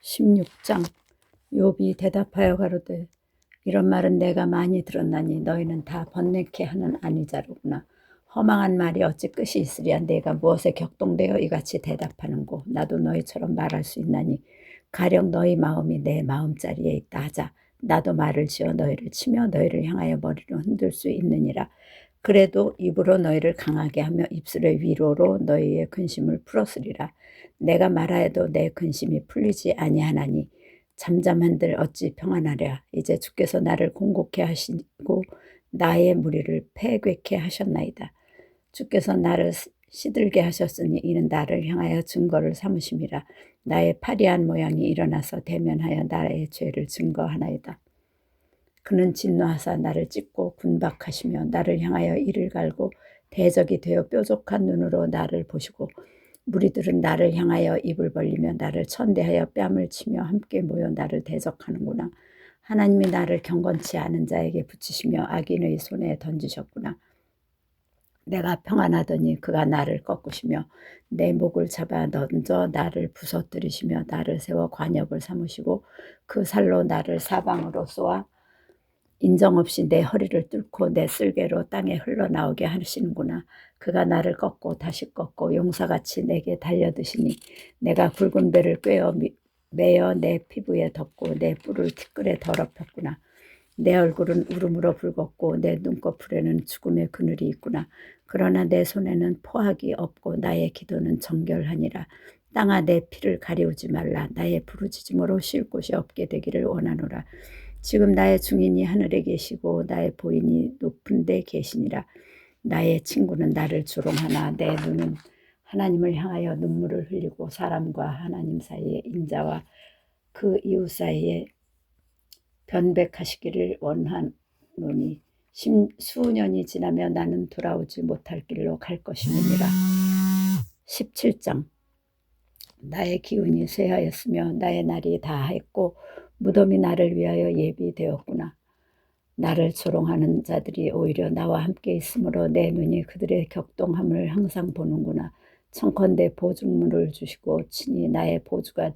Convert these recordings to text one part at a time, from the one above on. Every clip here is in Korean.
16장. 욥이 대답하여 가로되 이런 말은 내가 많이 들었나니 너희는 다 번뇌케 하는 아니자로구나. 허망한 말이 어찌 끝이 있으랴. 내가 무엇에 격동되어 이같이 대답하는고. 나도 너희처럼 말할 수 있나니 가령 너희 마음이 내 마음자리에 있다 하자. 나도 말을 지어 너희를 치며 너희를 향하여 머리를 흔들 수 있느니라. 그래도 입으로 너희를 강하게 하며 입술의 위로로 너희의 근심을 풀었으리라. 내가 말하여도 내 근심이 풀리지 아니하나니 잠잠한들 어찌 평안하랴. 이제 주께서 나를 공곡케 하시고 나의 무리를 패괴케 하셨나이다. 주께서 나를 시들게 하셨으니 이는 나를 향하여 증거를 삼으심이라. 나의 파리한 모양이 일어나서 대면하여 나의 죄를 증거하나이다. 그는 진노하사 나를 찢고 군박하시며 나를 향하여 이를 갈고 대적이 되어 뾰족한 눈으로 나를 보시고 무리들은 나를 향하여 입을 벌리며 나를 천대하여 뺨을 치며 함께 모여 나를 대적하는구나. 하나님이 나를 경건치 않은 자에게 붙이시며 악인의 손에 던지셨구나. 내가 평안하더니 그가 나를 꺾으시며 내 목을 잡아 던져 나를 부서뜨리시며 나를 세워 관역을 삼으시고 그 살로 나를 사방으로 쏘아 인정 없이 내 허리를 뚫고 내 쓸개로 땅에 흘러나오게 하시는구나. 그가 나를 꺾고 다시 꺾고 용사같이 내게 달려드시니 내가 굵은 배를 꿰어 매어 내 피부에 덮고 내 뿔을 티끌에 더럽혔구나. 내 얼굴은 울음으로 붉었고 내 눈꺼풀에는 죽음의 그늘이 있구나. 그러나 내 손에는 포악이 없고 나의 기도는 정결하니라. 땅아 내 피를 가리우지 말라. 나의 부르짖음으로 쉴 곳이 없게 되기를 원하노라. 지금 나의 중인이 하늘에 계시고 나의 보인이 높은 데 계시니라. 나의 친구는 나를 조롱하나 내 눈은 하나님을 향하여 눈물을 흘리고 사람과 하나님 사이에 인자와 그 이웃 사이에 변백하시기를 원하노니 수년이 지나며 나는 돌아오지 못할 길로 갈 것임이니라. 17장. 나의 기운이 쇠하였으며 나의 날이 다했고 무덤이 나를 위하여 예비되었구나. 나를 조롱하는 자들이 오히려 나와 함께 있으므로 내 눈이 그들의 격동함을 항상 보는구나. 청컨대 보증물을 주시고 친히 나의 보주가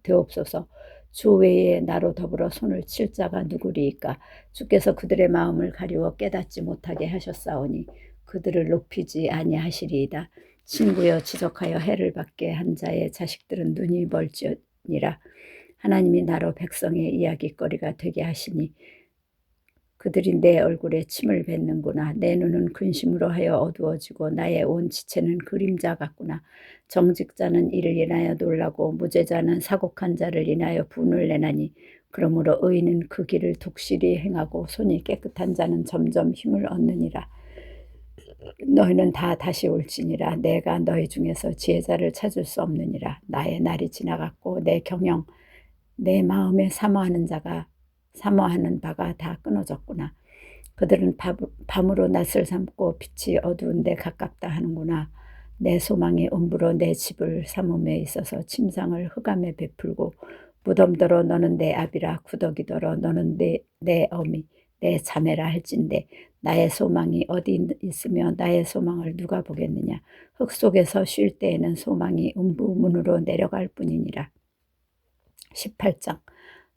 되옵소서. 주 외에 나로 더불어 손을 칠 자가 누구리이까. 주께서 그들의 마음을 가리워 깨닫지 못하게 하셨사오니 그들을 높이지 아니하시리이다. 친구여 지적하여 해를 받게 한 자의 자식들은 눈이 멀지니라. 하나님이 나로 백성의 이야기거리가 되게 하시니 그들이 내 얼굴에 침을 뱉는구나. 내 눈은 근심으로 하여 어두워지고 나의 온 지체는 그림자 같구나. 정직자는 이를 인하여 놀라고 무죄자는 사곡한 자를 인하여 분을 내나니 그러므로 의인은 그 길을 독실히 행하고 손이 깨끗한 자는 점점 힘을 얻느니라. 너희는 다 다시 올지니라. 내가 너희 중에서 지혜자를 찾을 수 없느니라. 나의 날이 지나갔고 내 경영 내 마음에 사모하는 바가 다 끊어졌구나. 그들은 밤으로 낯을 삼고 빛이 어두운 데 가깝다 하는구나. 내 소망이 음부로 내 집을 삼음에 있어서 침상을 흑암에 베풀고 무덤더러 너는 내 아비라 구더기더러 너는 내 어미 내 자매라 할진대 나의 소망이 어디 있으며 나의 소망을 누가 보겠느냐. 흙 속에서 쉴 때에는 소망이 음부 문으로 내려갈 뿐이니라. 18장.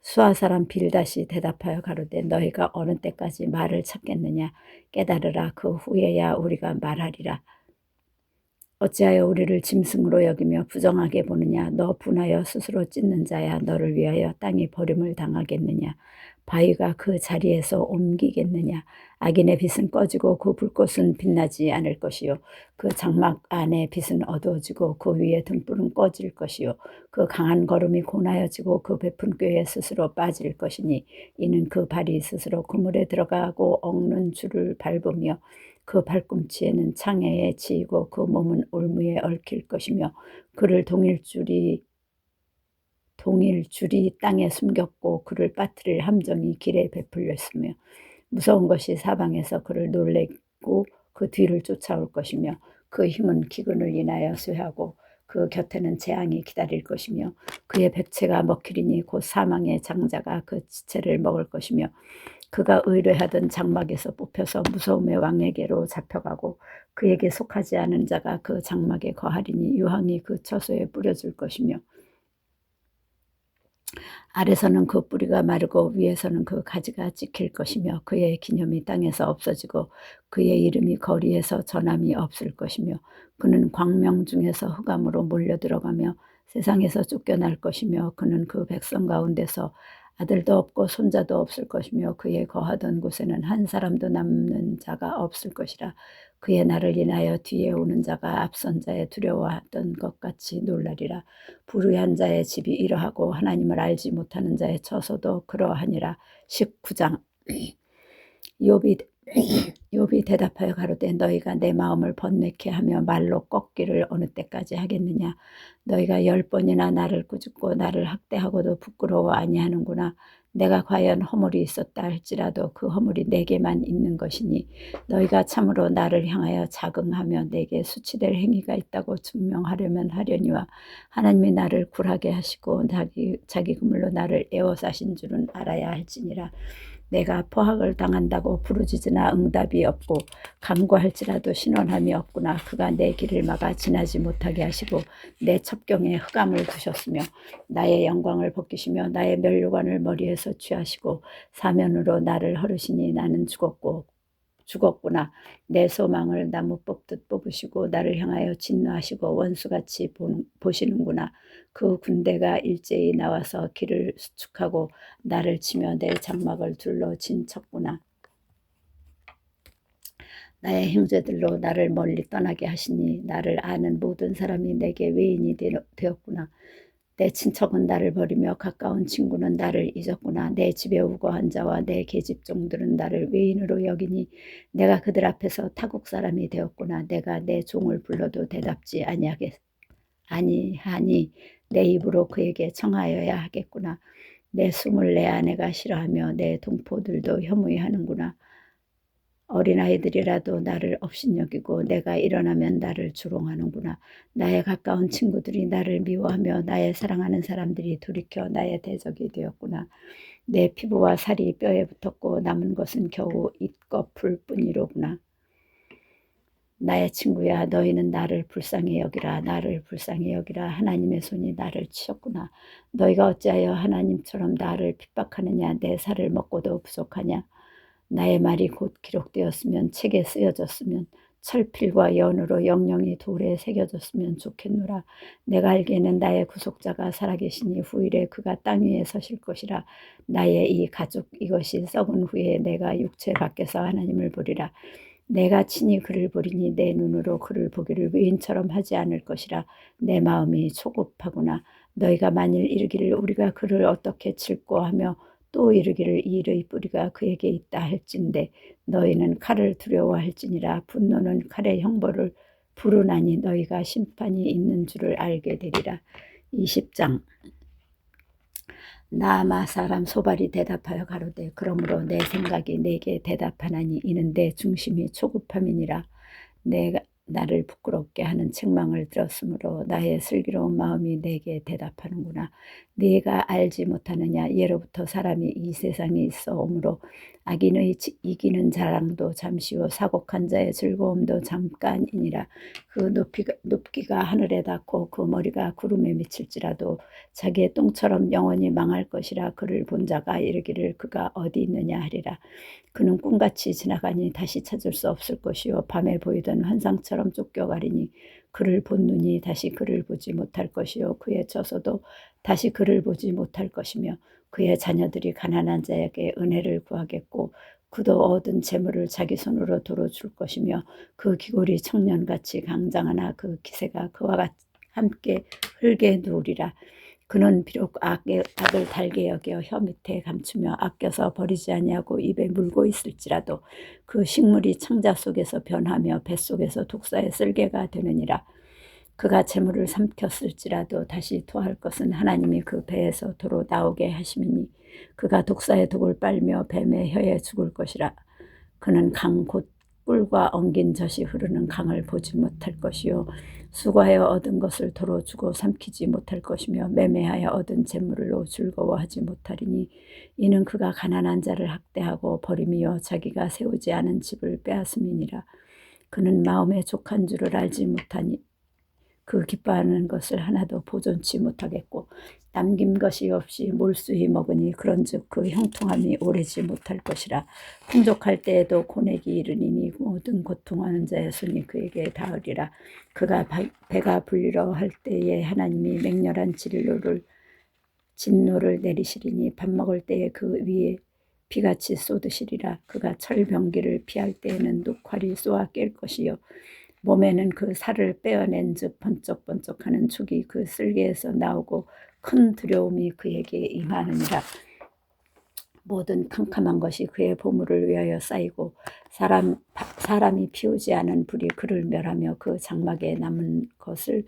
수아 사람 빌닷이 대답하여 가로되 너희가 어느 때까지 말을 찾겠느냐. 깨달으라. 그 후에야 우리가 말하리라. 어찌하여 우리를 짐승으로 여기며 부정하게 보느냐. 너 분하여 스스로 찢는 자야. 너를 위하여 땅이 버림을 당하겠느냐. 바위가 그 자리에서 옮기겠느냐. 악인의 빛은 꺼지고 그 불꽃은 빛나지 않을 것이요. 그 장막 안에 빛은 어두워지고 그 위에 등불은 꺼질 것이요. 그 강한 걸음이 고나여지고 그 베푼 꾀에 스스로 빠질 것이니 이는 그 발이 스스로 그물에 들어가고 엉는 줄을 밟으며 그 발꿈치에는 창해에 치이고 그 몸은 올무에 얽힐 것이며 그를 동일줄이 땅에 숨겼고 그를 빠뜨릴 함정이 길에 베풀렸으며 무서운 것이 사방에서 그를 놀래고 그 뒤를 쫓아올 것이며 그 힘은 기근을 인하여 쇠하고 그 곁에는 재앙이 기다릴 것이며 그의 백체가 먹히리니 곧 사망의 장자가 그 지체를 먹을 것이며 그가 의뢰하던 장막에서 뽑혀서 무서움의 왕에게로 잡혀가고 그에게 속하지 않은 자가 그 장막에 거하리니 유황이 그 처소에 뿌려질 것이며 아래서는 그 뿌리가 마르고 위에서는 그 가지가 찍힐 것이며 그의 기념이 땅에서 없어지고 그의 이름이 거리에서 전함이 없을 것이며 그는 광명 중에서 흑암으로 몰려들어가며 세상에서 쫓겨날 것이며 그는 그 백성 가운데서 아들도 없고 손자도 없을 것이며 그의 거하던 곳에는 한 사람도 남는 자가 없을 것이라. 그의 날을 인하여 뒤에 오는 자가 앞선 자의 두려워하던 것 같이 놀라리라. 불의한 자의 집이 이러하고 하나님을 알지 못하는 자의 처소도 그러하니라. 19장. 욥이 욥이 대답하여 가로되 너희가 내 마음을 번뇌케 하며 말로 꺾기를 어느 때까지 하겠느냐. 너희가 10번이나 나를 꾸짖고 나를 학대하고도 부끄러워 아니하는구나. 내가 과연 허물이 있었다 할지라도 그 허물이 내게만 있는 것이니 너희가 참으로 나를 향하여 자긍하며 내게 수치될 행위가 있다고 증명하려면 하려니와 하나님이 나를 굴하게 하시고 자기 그물로 나를 에워싸신 줄은 알아야 할지니라. 내가 포학을 당한다고 부르짖으나 응답이 없고 간구할지라도 신원함이 없구나. 그가 내 길을 막아 지나지 못하게 하시고 내 첩경에 흑암을 두셨으며 나의 영광을 벗기시며 나의 면류관을 머리에서 취하시고 사면으로 나를 허르시니 나는 죽었구나. 내 소망을 나무 뽑듯 뽑으시고 나를 향하여 진노하시고 원수같이 보시는구나. 그 군대가 일제히 나와서 길을 수축하고 나를 치며 내 장막을 둘러 진쳤구나. 나의 형제들로 나를 멀리 떠나게 하시니 나를 아는 모든 사람이 내게 외인이 되었구나. 내 친척은 나를 버리며 가까운 친구는 나를 잊었구나. 내 집에 우거한 자와 내 계집종들은 나를 외인으로 여기니 내가 그들 앞에서 타국 사람이 되었구나. 내가 내 종을 불러도 대답지 아니하니 내 입으로 그에게 청하여야 하겠구나. 내 숨을 내 아내가 싫어하며 내 동포들도 혐오해하는구나. 어린아이들이라도 나를 업신여기고 내가 일어나면 나를 조롱하는구나. 나의 가까운 친구들이 나를 미워하며 나의 사랑하는 사람들이 돌이켜 나의 대적이 되었구나. 내 피부와 살이 뼈에 붙었고 남은 것은 겨우 잇꺼풀 뿐이로구나. 나의 친구야, 너희는 나를 불쌍히 여기라. 나를 불쌍히 여기라. 하나님의 손이 나를 치셨구나. 너희가 어찌하여 하나님처럼 나를 핍박하느냐. 내 살을 먹고도 부족하냐. 나의 말이 곧 기록되었으면 책에 쓰여졌으면 철필과 연으로 영영이 돌에 새겨졌으면 좋겠노라. 내가 알기에는 나의 구속자가 살아계시니 후일에 그가 땅 위에 서실 것이라. 나의 이 가죽 이것이 썩은 후에 내가 육체 밖에서 하나님을 보리라. 내가 친히 그를 보리니 내 눈으로 그를 보기를 외인처럼 하지 않을 것이라. 내 마음이 초급하구나. 너희가 만일 이르기를 우리가 그를 어떻게 칠꼬 하며 또 이르기를 이 일의 뿌리가 그에게 있다 할진대 너희는 칼을 두려워할지니라. 분노는 칼의 형벌을 부르나니 너희가 심판이 있는 줄을 알게 되리라. 20장. 나아마 사람 소발이 대답하여 가로되 그러므로 내 생각이 내게 대답하나니 이는 내 중심이 초급함이니라. 내가 나를 부끄럽게 하는 책망을 들었으므로 나의 슬기로운 마음이 내게 대답하는구나. 네가 알지 못하느냐. 예로부터 사람이 이 세상에 있어 오므로 악인의 이기는 자랑도 잠시요 사곡한 자의 즐거움도 잠깐이니라. 그 높기가 하늘에 닿고 그 머리가 구름에 미칠지라도 자기의 똥처럼 영원히 망할 것이라. 그를 본 자가 이르기를 그가 어디 있느냐 하리라. 그는 꿈같이 지나가니 다시 찾을 수 없을 것이요 밤에 보이던 환상처럼 쫓겨가리니 그를 본 눈이 다시 그를 보지 못할 것이요 그의 처소도 다시 그를 보지 못할 것이며 그의 자녀들이 가난한 자에게 은혜를 구하겠고 그도 얻은 재물을 자기 손으로 도로 줄 것이며 그 기골이 청년같이 강장하나 그 기세가 그와 함께 흙에 누우리라. 그는 비록 악을 달게 여겨 혀 밑에 감추며 아껴서 버리지 아니하고 입에 물고 있을지라도 그 식물이 창자 속에서 변하며 뱃속에서 독사의 쓸개가 되느니라. 그가 재물을 삼켰을지라도 다시 토할 것은 하나님이 그 배에서 도로 나오게 하심이니 그가 독사의 독을 빨며 뱀의 혀에 죽을 것이라. 그는 강 곧 꿀과 엉긴 젖이 흐르는 강을 보지 못할 것이요 수고하여 얻은 것을 도로 주고 삼키지 못할 것이며 매매하여 얻은 재물로 즐거워하지 못하리니 이는 그가 가난한 자를 학대하고 버림이요 자기가 세우지 않은 집을 빼앗음이니라. 그는 마음에 족한 줄을 알지 못하니 그 기뻐하는 것을 하나도 보존치 못하겠고 남김 것이 없이 몰수히 먹으니 그런즉 그 형통함이 오래지 못할 것이라. 풍족할 때에도 고내기 이르니니 모든 고통하는 자의 손이 그에게 닿으리라. 그가 배가 불리러 할 때에 하나님이 맹렬한 진노를 내리시리니 밥 먹을 때에 그 위에 비같이 쏟으시리라. 그가 철병기를 피할 때에는 녹활이 쏘아 깰 것이요 몸에는 그 살을 빼어낸 즉 번쩍번쩍하는 촉이 그 쓸개에서 나오고 큰 두려움이 그에게 임하느니라. 모든 캄캄한 것이 그의 보물을 위하여 쌓이고 사람이 피우지 않은 불이 그를 멸하며 그 장막에 남은 것을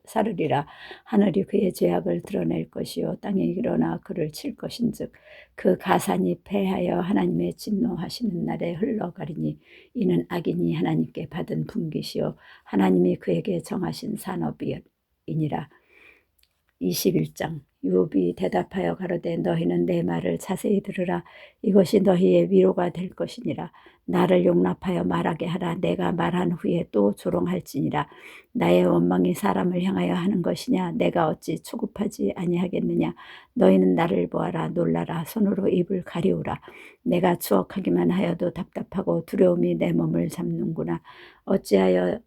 사르리라. 하늘이 그의 죄악을 드러낼 것이요 땅이 일어나 그를 칠 것인즉 그 가산이 패하여 하나님의 진노하시는 날에 흘러가리니 이는 악인이 하나님께 받은 분깃이요 하나님이 그에게 정하신 산업이니라. 21장 욥이 대답하여 가로되 너희는 내 말을 자세히 들으라. 이것이 너희의 위로가 될 것이니라. 나를 용납하여 말하게 하라. 내가 말한 후에 또 조롱할지니라. 나의 원망이 사람을 향하여 하는 것이냐. 내가 어찌 초급하지 아니하겠느냐. 너희는 나를 보아라. 놀라라. 손으로 입을 가리우라. 내가 추억하기만 하여도 답답하고 두려움이 내 몸을 잡는구나. 어찌하여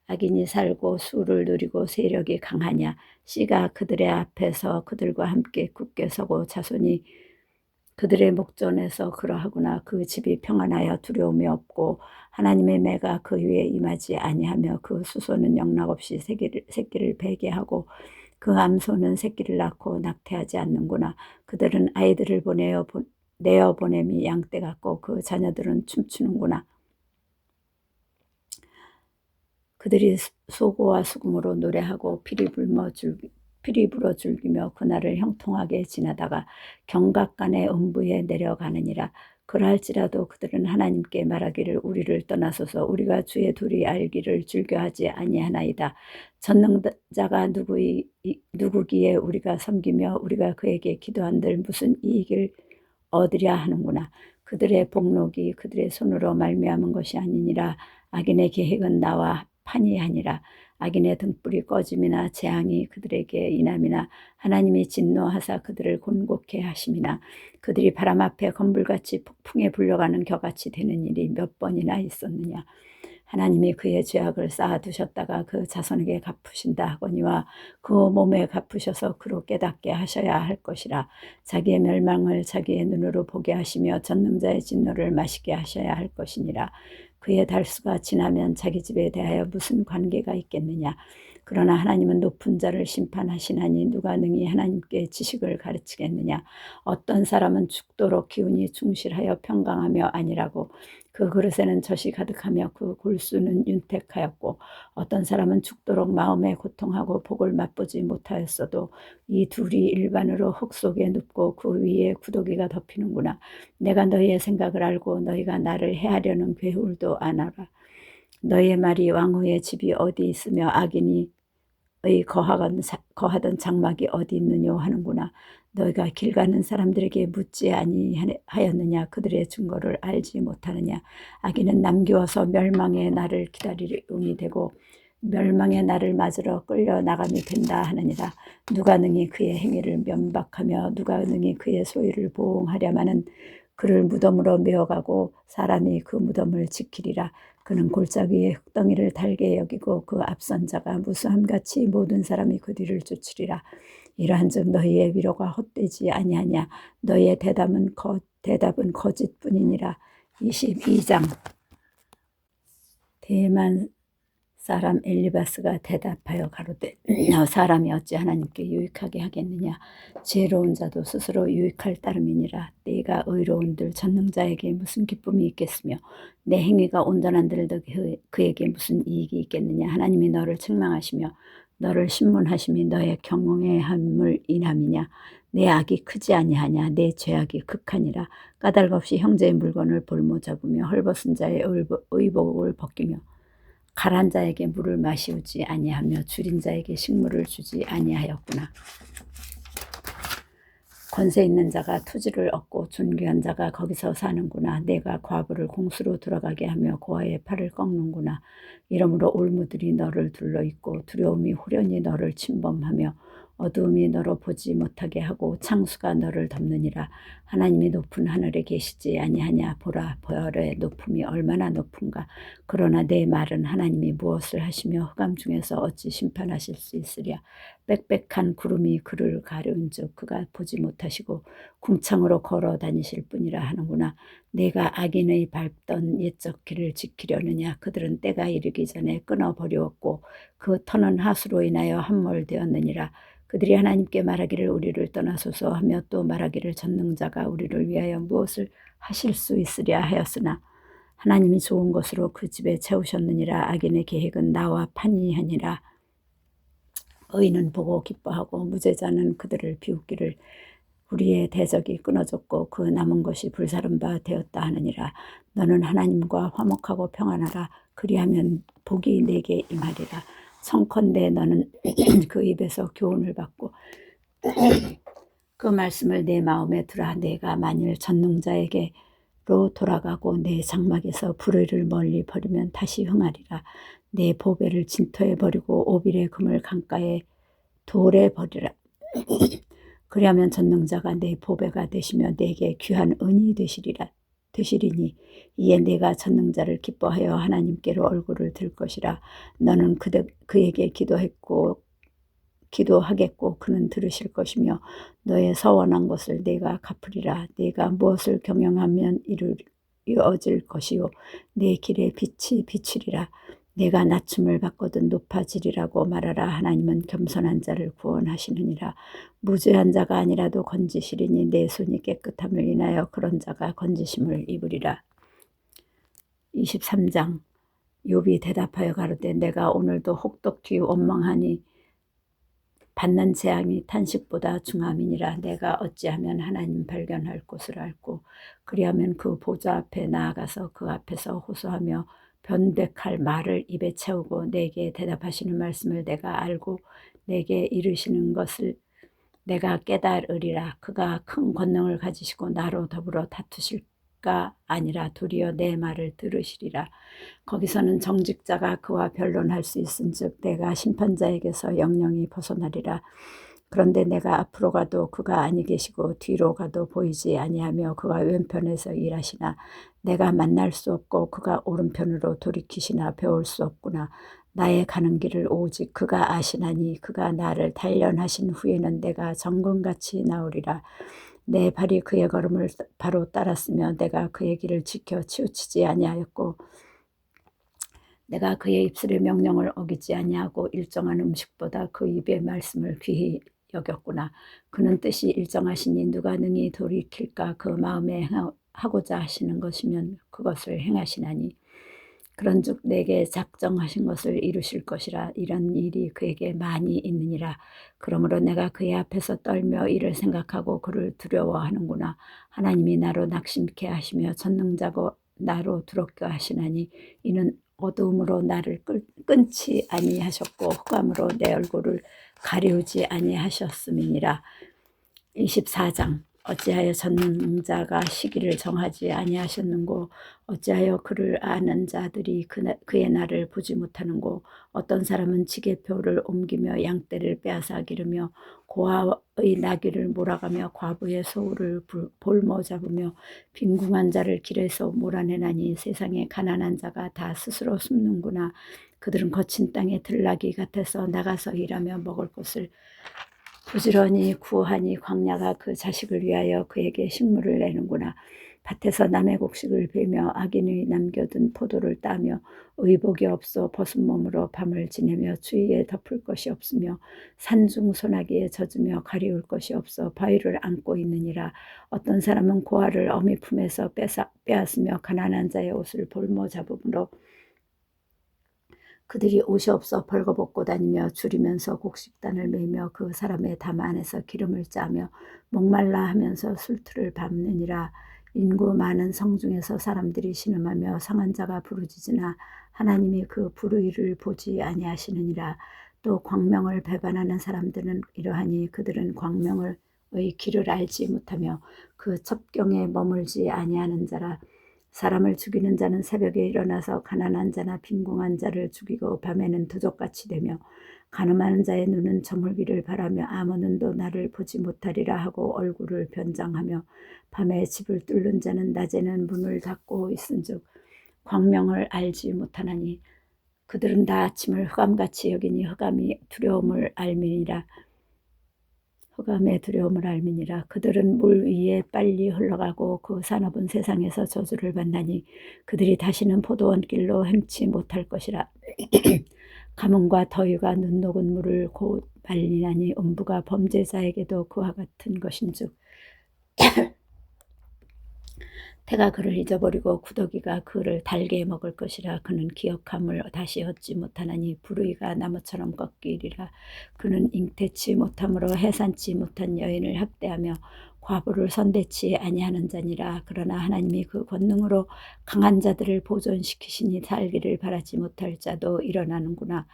악인이 살고 수를 누리고 세력이 강하냐. 씨가 그들의 앞에서 그들과 함께 굳게 서고 자손이 그들의 목전에서 그러하구나. 그 집이 평안하여 두려움이 없고 하나님의 매가 그 위에 임하지 아니하며 그 수소는 영락없이 새끼를 베게 하고 그 암소는 새끼를 낳고 낙태하지 않는구나. 그들은 아이들을 내어 보냄이 양떼 같고 그 자녀들은 춤추는구나. 그들이 소고와 수금으로 노래하고 피리 불어 즐기며 그날을 형통하게 지나다가 경각간의 음부에 내려가느니라. 그러할지라도 그들은 하나님께 말하기를 우리를 떠나소서. 우리가 주의 도리 알기를 즐겨하지 아니하나이다. 전능자가 누구기에 우리가 섬기며 우리가 그에게 기도한들 무슨 이익을 얻으랴 하는구나. 그들의 복록이 그들의 손으로 말미암은 것이 아니니라. 악인의 계획은 나와 판이 아니라. 악인의 등불이 꺼짐이나 재앙이 그들에게 임함이나 하나님이 진노하사 그들을 곤곡해 하심이나 그들이 바람 앞에 건불같이 폭풍에 불려가는 겨같이 되는 일이 몇 번이나 있었느냐. 하나님이 그의 죄악을 쌓아두셨다가 그 자손에게 갚으신다 하거니와 그 몸에 갚으셔서 그로 깨닫게 하셔야 할 것이라. 자기의 멸망을 자기의 눈으로 보게 하시며 전능자의 진노를 마시게 하셔야 할 것이니라. 그의 달수가 지나면 자기 집에 대하여 무슨 관계가 있겠느냐. 그러나 하나님은 높은 자를 심판하시나니 누가 능히 하나님께 지식을 가르치겠느냐. 어떤 사람은 죽도록 기운이 충실하여 평강하며 아니라고. 그 그릇에는 젖이 가득하며 그 골수는 윤택하였고 어떤 사람은 죽도록 마음에 고통하고 복을 맛보지 못하였어도 이 둘이 일반으로 흙 속에 눕고 그 위에 구더기가 덮이는구나. 내가 너희의 생각을 알고 너희가 나를 해하려는 괴울도 아노라. 너희의 말이 왕후의 집이 어디 있으며 악인이 거하던 장막이 어디 있느냐 하는구나. 너희가 길 가는 사람들에게 묻지 아니하였느냐. 그들의 증거를 알지 못하느냐. 악인은 남기워서 멸망의 날을 기다리음이 되고 멸망의 날을 맞으러 끌려 나감이 된다 하느니라. 누가 능히 그의 행위를 면박하며 누가 능히 그의 소유를 보응하려마는 그를 무덤으로 메어가고 사람이 그 무덤을 지키리라. 그는 골짜기 위에 흙덩이를 달게 여기고 그 앞선 자가 무수함같이 모든 사람이 그 뒤를 쫓으리라. 이러한즉 너희의 위로가 헛되지 아니하냐. 너희의 대답은 거짓뿐이니라. 22장 대만 사람 엘리바스가 대답하여 가로되 사람이 어찌 하나님께 유익하게 하겠느냐. 지혜로운 자도 스스로 유익할 따름이니라. 내가 의로운들 전능자에게 무슨 기쁨이 있겠으며 내 행위가 온전한들 그에게 무슨 이익이 있겠느냐. 하나님이 너를 책망하시며 너를 신문하심이 너의 경외함을 인함이냐. 내 악이 크지 아니하냐. 내 죄악이 극하니라. 까닭 없이 형제의 물건을 볼모 잡으며 헐벗은 자의 의복을 벗기며 가란 자에게 물을 마시우지 아니하며 줄인 자에게 식물을 주지 아니하였구나. 권세 있는 자가 투지를 얻고 존귀한 자가 거기서 사는구나. 내가 과부를 공수로 들어가게 하며 고아의 팔을 꺾는구나. 이러므로 올무들이 너를 둘러있고 두려움이 호련히 너를 침범하며 어두움이 너로 보지 못하게 하고 창수가 너를 덮느니라. 하나님이 높은 하늘에 계시지 아니하냐. 보라, 별의 높음이 얼마나 높은가. 그러나 내 말은 하나님이 무엇을 하시며 흑암 중에서 어찌 심판하실 수 있으랴. 빽빽한 구름이 그를 가려운즉 그가 보지 못하시고 궁창으로 걸어 다니실 뿐이라 하는구나. 내가 악인의 밟던 옛적 길을 지키려느냐. 그들은 때가 이르기 전에 끊어버리었고 그 터는 하수로 인하여 함몰되었느니라. 그들이 하나님께 말하기를 우리를 떠나소서 하며 또 말하기를 전능자가 우리를 위하여 무엇을 하실 수 있으랴 하였으나 하나님이 좋은 것으로 그 집에 채우셨느니라. 악인의 계획은 나와 판이하니라. 의인은 보고 기뻐하고 무죄자는 그들을 비웃기를. 우리의 대적이 끊어졌고 그 남은 것이 불사른 바 되었다 하느니라. 너는 하나님과 화목하고 평안하라. 그리하면 복이 내게 임하리라. 청컨대 너는 그 입에서 교훈을 받고 그 말씀을 내 마음에 두라. 내가 만일 전능자에게로 돌아가고 내 장막에서 불의를 멀리 버리면 다시 흥하리라. 내 보배를 진토에 버리고 오빌의 금을 강가에 돌에 버리라. 그리하면 전능자가 내 보배가 되시며 내게 귀한 은이 되시리니 이에 내가 전능자를 기뻐하여 하나님께로 얼굴을 들 것이라. 너는 그에게 기도하겠고 그는 들으실 것이며 너의 서원한 것을 내가 갚으리라. 내가 무엇을 경영하면 이루어질 것이요 내 길에 빛이 비치리라. 내가 낮춤을 받거든 높아지리라고 말하라. 하나님은 겸손한 자를 구원하시느니라. 무죄한 자가 아니라도 건지시리니 내 손이 깨끗함을 인하여 그런 자가 건지심을 입으리라. 23장. 욥이 대답하여 가로되 내가 오늘도 혹독히 원망하니 받는 재앙이 탄식보다 중함이니라. 내가 어찌하면 하나님 발견할 곳을 알고 그리하면 그 보좌 앞에 나아가서 그 앞에서 호소하며 변백할 말을 입에 채우고 내게 대답하시는 말씀을 내가 알고 내게 이르시는 것을 내가 깨달으리라. 그가 큰 권능을 가지시고 나로 더불어 다투실까 아니라 도리어 내 말을 들으시리라. 거기서는 정직자가 그와 변론할 수 있은즉 내가 심판자에게서 영영이 벗어나리라. 그런데 내가 앞으로 가도 그가 아니 계시고 뒤로 가도 보이지 아니하며 그가 왼편에서 일하시나 내가 만날 수 없고 그가 오른편으로 돌이키시나 배울 수 없구나. 나의 가는 길을 오직 그가 아시나니 그가 나를 단련하신 후에는 내가 정금같이 나오리라. 내 발이 그의 걸음을 바로 따랐으며 내가 그의 길을 지켜 치우치지 아니하였고 내가 그의 입술의 명령을 어기지 아니하고 일정한 음식보다 그 입의 말씀을 귀히 여겼구나. 그는 뜻이 일정하시니 누가 능히 돌이킬까. 그 마음에 하고자 하시는 것이면 그것을 행하시나니 그런즉 내게 작정하신 것을 이루실 것이라. 이런 일이 그에게 많이 있느니라. 그러므로 내가 그의 앞에서 떨며 이를 생각하고 그를 두려워하는구나. 하나님이 나로 낙심케 하시며 전능자고 나로 두렵게 하시나니 이는 어두움으로 나를 끊지 아니하셨고 흑암으로 내 얼굴을 가리우지 아니하셨음이니라. 24장. 어찌하여 전능자가 시기를 정하지 아니하셨는고 어찌하여 그를 아는 자들이 그의 날을 보지 못하는고 어떤 사람은 지게표를 옮기며 양떼를 빼앗아 기르며 고아의 나귀를 몰아가며 과부의 소를 볼모 잡으며 빈궁한 자를 길에서 몰아내나니 세상에 가난한 자가 다 스스로 숨는구나. 그들은 거친 땅에 들나귀 같아서 나가서 일하며 먹을 것을 부지런히 구하니 광야가 그 자식을 위하여 그에게 식물을 내는구나. 밭에서 남의 곡식을 베며 악인이 남겨둔 포도를 따며 의복이 없어 벗은 몸으로 밤을 지내며 추위에 덮을 것이 없으며 산중 소나기에 젖으며 가리울 것이 없어 바위를 안고 있느니라. 어떤 사람은 고아를 어미 품에서 빼앗으며 가난한 자의 옷을 볼모 잡음으로 그들이 옷이 없어 벌거벗고 다니며 줄이면서 곡식단을 메며 그 사람의 담 안에서 기름을 짜며 목말라 하면서 술틀을 밟느니라. 인구 많은 성 중에서 사람들이 신음하며 상한 자가 부르짖으나 하나님이 그 불의를 보지 아니하시느니라. 또 광명을 배반하는 사람들은 이러하니 그들은 광명을 길을 알지 못하며 그 첩경에 머물지 아니하는 자라. 사람을 죽이는 자는 새벽에 일어나서 가난한 자나 빈궁한 자를 죽이고 밤에는 도적같이 되며 가늠하는 자의 눈은 저물기를 바라며 아무 눈도 나를 보지 못하리라 하고 얼굴을 변장하며 밤에 집을 뚫는 자는 낮에는 문을 닫고 있은즉 광명을 알지 못하나니 그들은 다 아침을 흑암같이 여기니 흑암의 두려움을 알미니라. 그들은 물 위에 빨리 흘러가고 그 산업은 세상에서 저주를 받나니 그들이 다시는 포도원 길로 행치 못할 것이라. 가뭄과 더위가 눈 녹은 물을 곧 말리나니 음부가 범죄자에게도 그와 같은 것인즉 태가 그를 잊어버리고 구더기가 그를 달게 먹을 것이라. 그는 기억함을 다시 얻지 못하나니 불의가 나무처럼 꺾이리라. 그는 잉태치 못함으로 해산치 못한 여인을 학대하며 과부를 선대치 아니하는 자니라. 그러나 하나님이 그 권능으로 강한 자들을 보존시키시니 살기를 바라지 못할 자도 일어나는구나.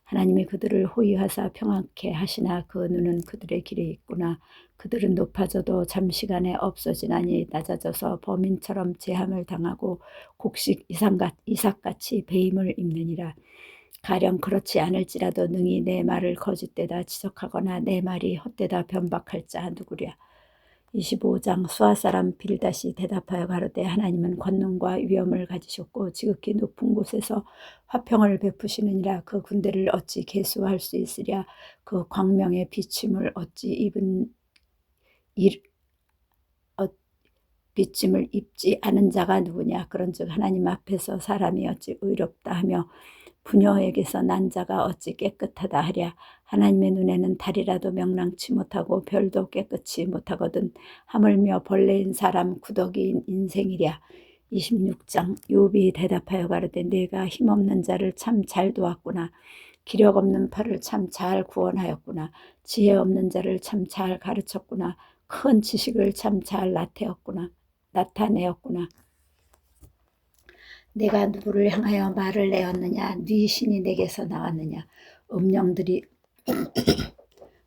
하나님이 그들을 호위하사 평안케 하시나 그 눈은 그들의 길에 있구나. 그들은 높아져도 잠시간에 없어지나니 낮아져서 범인처럼 제함을 당하고 곡식 이삭같이 배임을 입느니라. 가령 그렇지 않을지라도 능히 내 말을 거짓되다 지적하거나 내 말이 헛되다 변박할 자 누구랴. 25장. 수아 사람 빌닷이 대답하여 가로되 하나님은 권능과 위엄을 가지셨고 지극히 높은 곳에서 화평을 베푸시느니라. 그 군대를 어찌 계수할 수 있으랴. 그 광명의 비침을 어찌 비침을 입지 않은 자가 누구냐. 그런즉 하나님 앞에서 사람이 어찌 의롭다 하며 부녀에게서 난 자가 어찌 깨끗하다 하랴. 하나님의 눈에는 달이라도 명랑치 못하고 별도 깨끗이 못하거든 하물며 벌레인 사람 구더기인 인생이랴. 26장. 욥이 대답하여 가로되 내가 힘없는 자를 참 잘 도왔구나. 기력 없는 팔을 참 잘 구원하였구나. 지혜 없는 자를 참 잘 가르쳤구나. 큰 지식을 참 잘 나타내었구나. 내가 누구를 향하여 말을 내었느냐. 네 신이 내게서 나왔느냐. 음령들이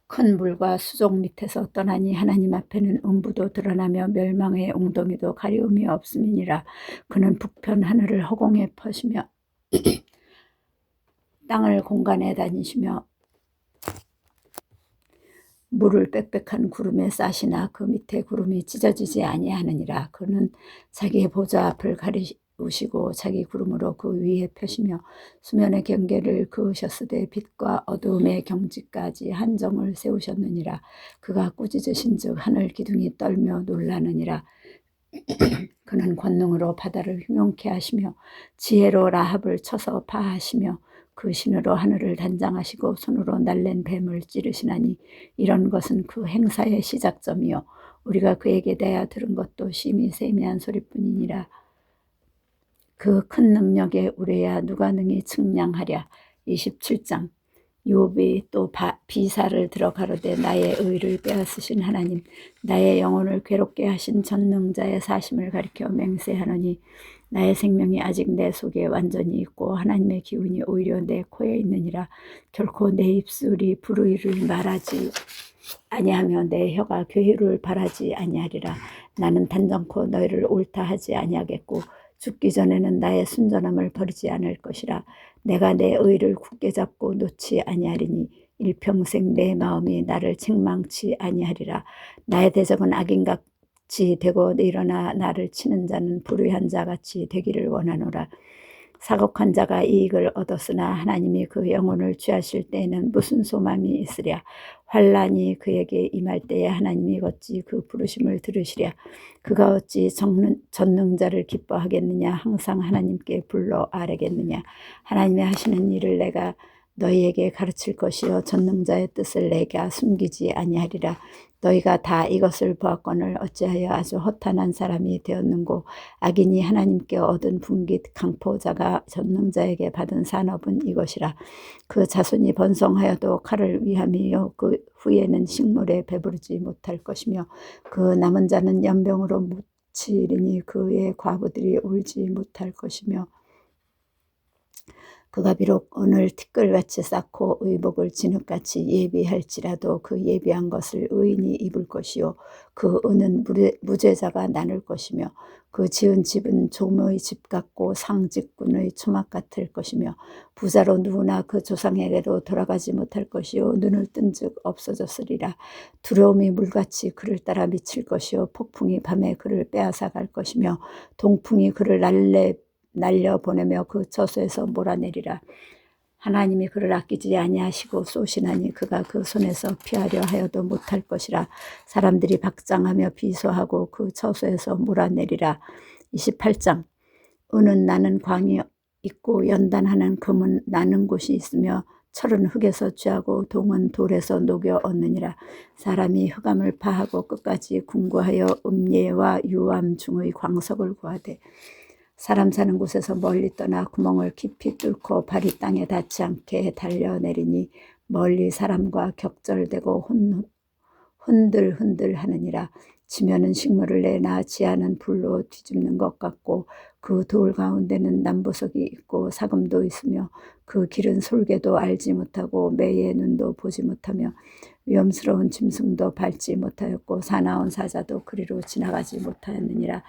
큰 물과 수족 밑에서 떠나니 하나님 앞에는 음부도 드러나며 멸망의 웅덩이도 가리움이 없음이니라. 그는 북편 하늘을 허공에 퍼시며 땅을 공간에 다니시며 물을 빽빽한 구름에 싸시나 그 밑에 구름이 찢어지지 아니하느니라. 그는 자기의 보좌 앞을 가리우시고 자기 구름으로 그 위에 펴시며 수면의 경계를 그으셨으되 빛과 어두움의 경지까지 한정을 세우셨느니라. 그가 꾸짖으신즉 하늘 기둥이 떨며 놀라느니라. 그는 권능으로 바다를 흉용케 하시며 지혜로 라합을 쳐서 파하시며 그 신으로 하늘을 단장하시고 손으로 날랜 뱀을 찌르시나니 이런 것은 그 행사의 시작점이요 우리가 그에게 대하여 들은 것도 심히 세미한 소리뿐이니라. 그 큰 능력에 우레야 누가 능히 측량하랴. 27장. 욥이 또 비사를 들어 가로되 나의 의를 빼앗으신 하나님 나의 영혼을 괴롭게 하신 전능자의 사심을 가리켜 맹세하노니 나의 생명이 아직 내 속에 완전히 있고 하나님의 기운이 오히려 내 코에 있느니라. 결코 내 입술이 불의를 말하지 아니하며 내 혀가 괴유를 바라지 아니하리라. 나는 단정코 너희를 옳다 하지 아니하겠고 죽기 전에는 나의 순전함을 버리지 않을 것이라. 내가 내 의를 굳게 잡고 놓지 아니하리니 일평생 내 마음이 나를 책망치 아니하리라. 나의 대적은 악인같이 되고 일어나 나를 치는 자는 불의한 자같이 되기를 원하노라. 사곡한 자가 이익을 얻었으나 하나님이 그 영혼을 취하실 때에는 무슨 소망이 있으랴. 환난이 그에게 임할 때에 하나님이 어찌 그 부르심을 들으시랴. 그가 어찌 전능자를 기뻐하겠느냐. 항상 하나님께 불러 아뢰겠느냐. 하나님이 하시는 일을 내가 너희에게 가르칠 것이요 전능자의 뜻을 내가 숨기지 아니하리라. 너희가 다 이것을 보았거늘 어찌하여 아주 허탄한 사람이 되었는고. 악인이 하나님께 얻은 분깃 강포자가 전능자에게 받은 산업은 이것이라. 그 자손이 번성하여도 칼을 위함이요 그 후에는 식물에 배부르지 못할 것이며 그 남은 자는 연병으로 묻히리니 그의 과부들이 울지 못할 것이며 그가 비록 은을 티끌같이 쌓고 의복을 진흙같이 예비할지라도 그 예비한 것을 의인이 입을 것이요 그 은은 무죄자가 나눌 것이며 그 지은 집은 종의 집 같고 상직군의 초막 같을 것이며 부자로 누구나 그 조상에게로 돌아가지 못할 것이요 눈을 뜬즉 없어졌으리라. 두려움이 물같이 그를 따라 미칠 것이요 폭풍이 밤에 그를 빼앗아 갈 것이며 동풍이 그를 날려보내며 그 저수에서 몰아내리라. 하나님이 그를 아끼지 아니하시고 쏘시나니 그가 그 손에서 피하려 하여도 못할 것이라. 사람들이 박장하며 비소하고 그 저수에서 몰아내리라. 28장. 은은 나는 광이 있고 연단하는 금은 나는 곳이 있으며 철은 흙에서 취하고 동은 돌에서 녹여 얻느니라. 사람이 흑암을 파하고 끝까지 궁구하여 음예와 유암 중의 광석을 구하되 사람 사는 곳에서 멀리 떠나 구멍을 깊이 뚫고 발이 땅에 닿지 않게 달려내리니 멀리 사람과 격절되고 흔들흔들 하느니라. 지면은 식물을 내나 지하는 불로 뒤집는 것 같고 그 돌 가운데는 남보석이 있고 사금도 있으며 그 길은 솔개도 알지 못하고 매의 눈도 보지 못하며 위험스러운 짐승도 밟지 못하였고 사나운 사자도 그리로 지나가지 못하였느니라.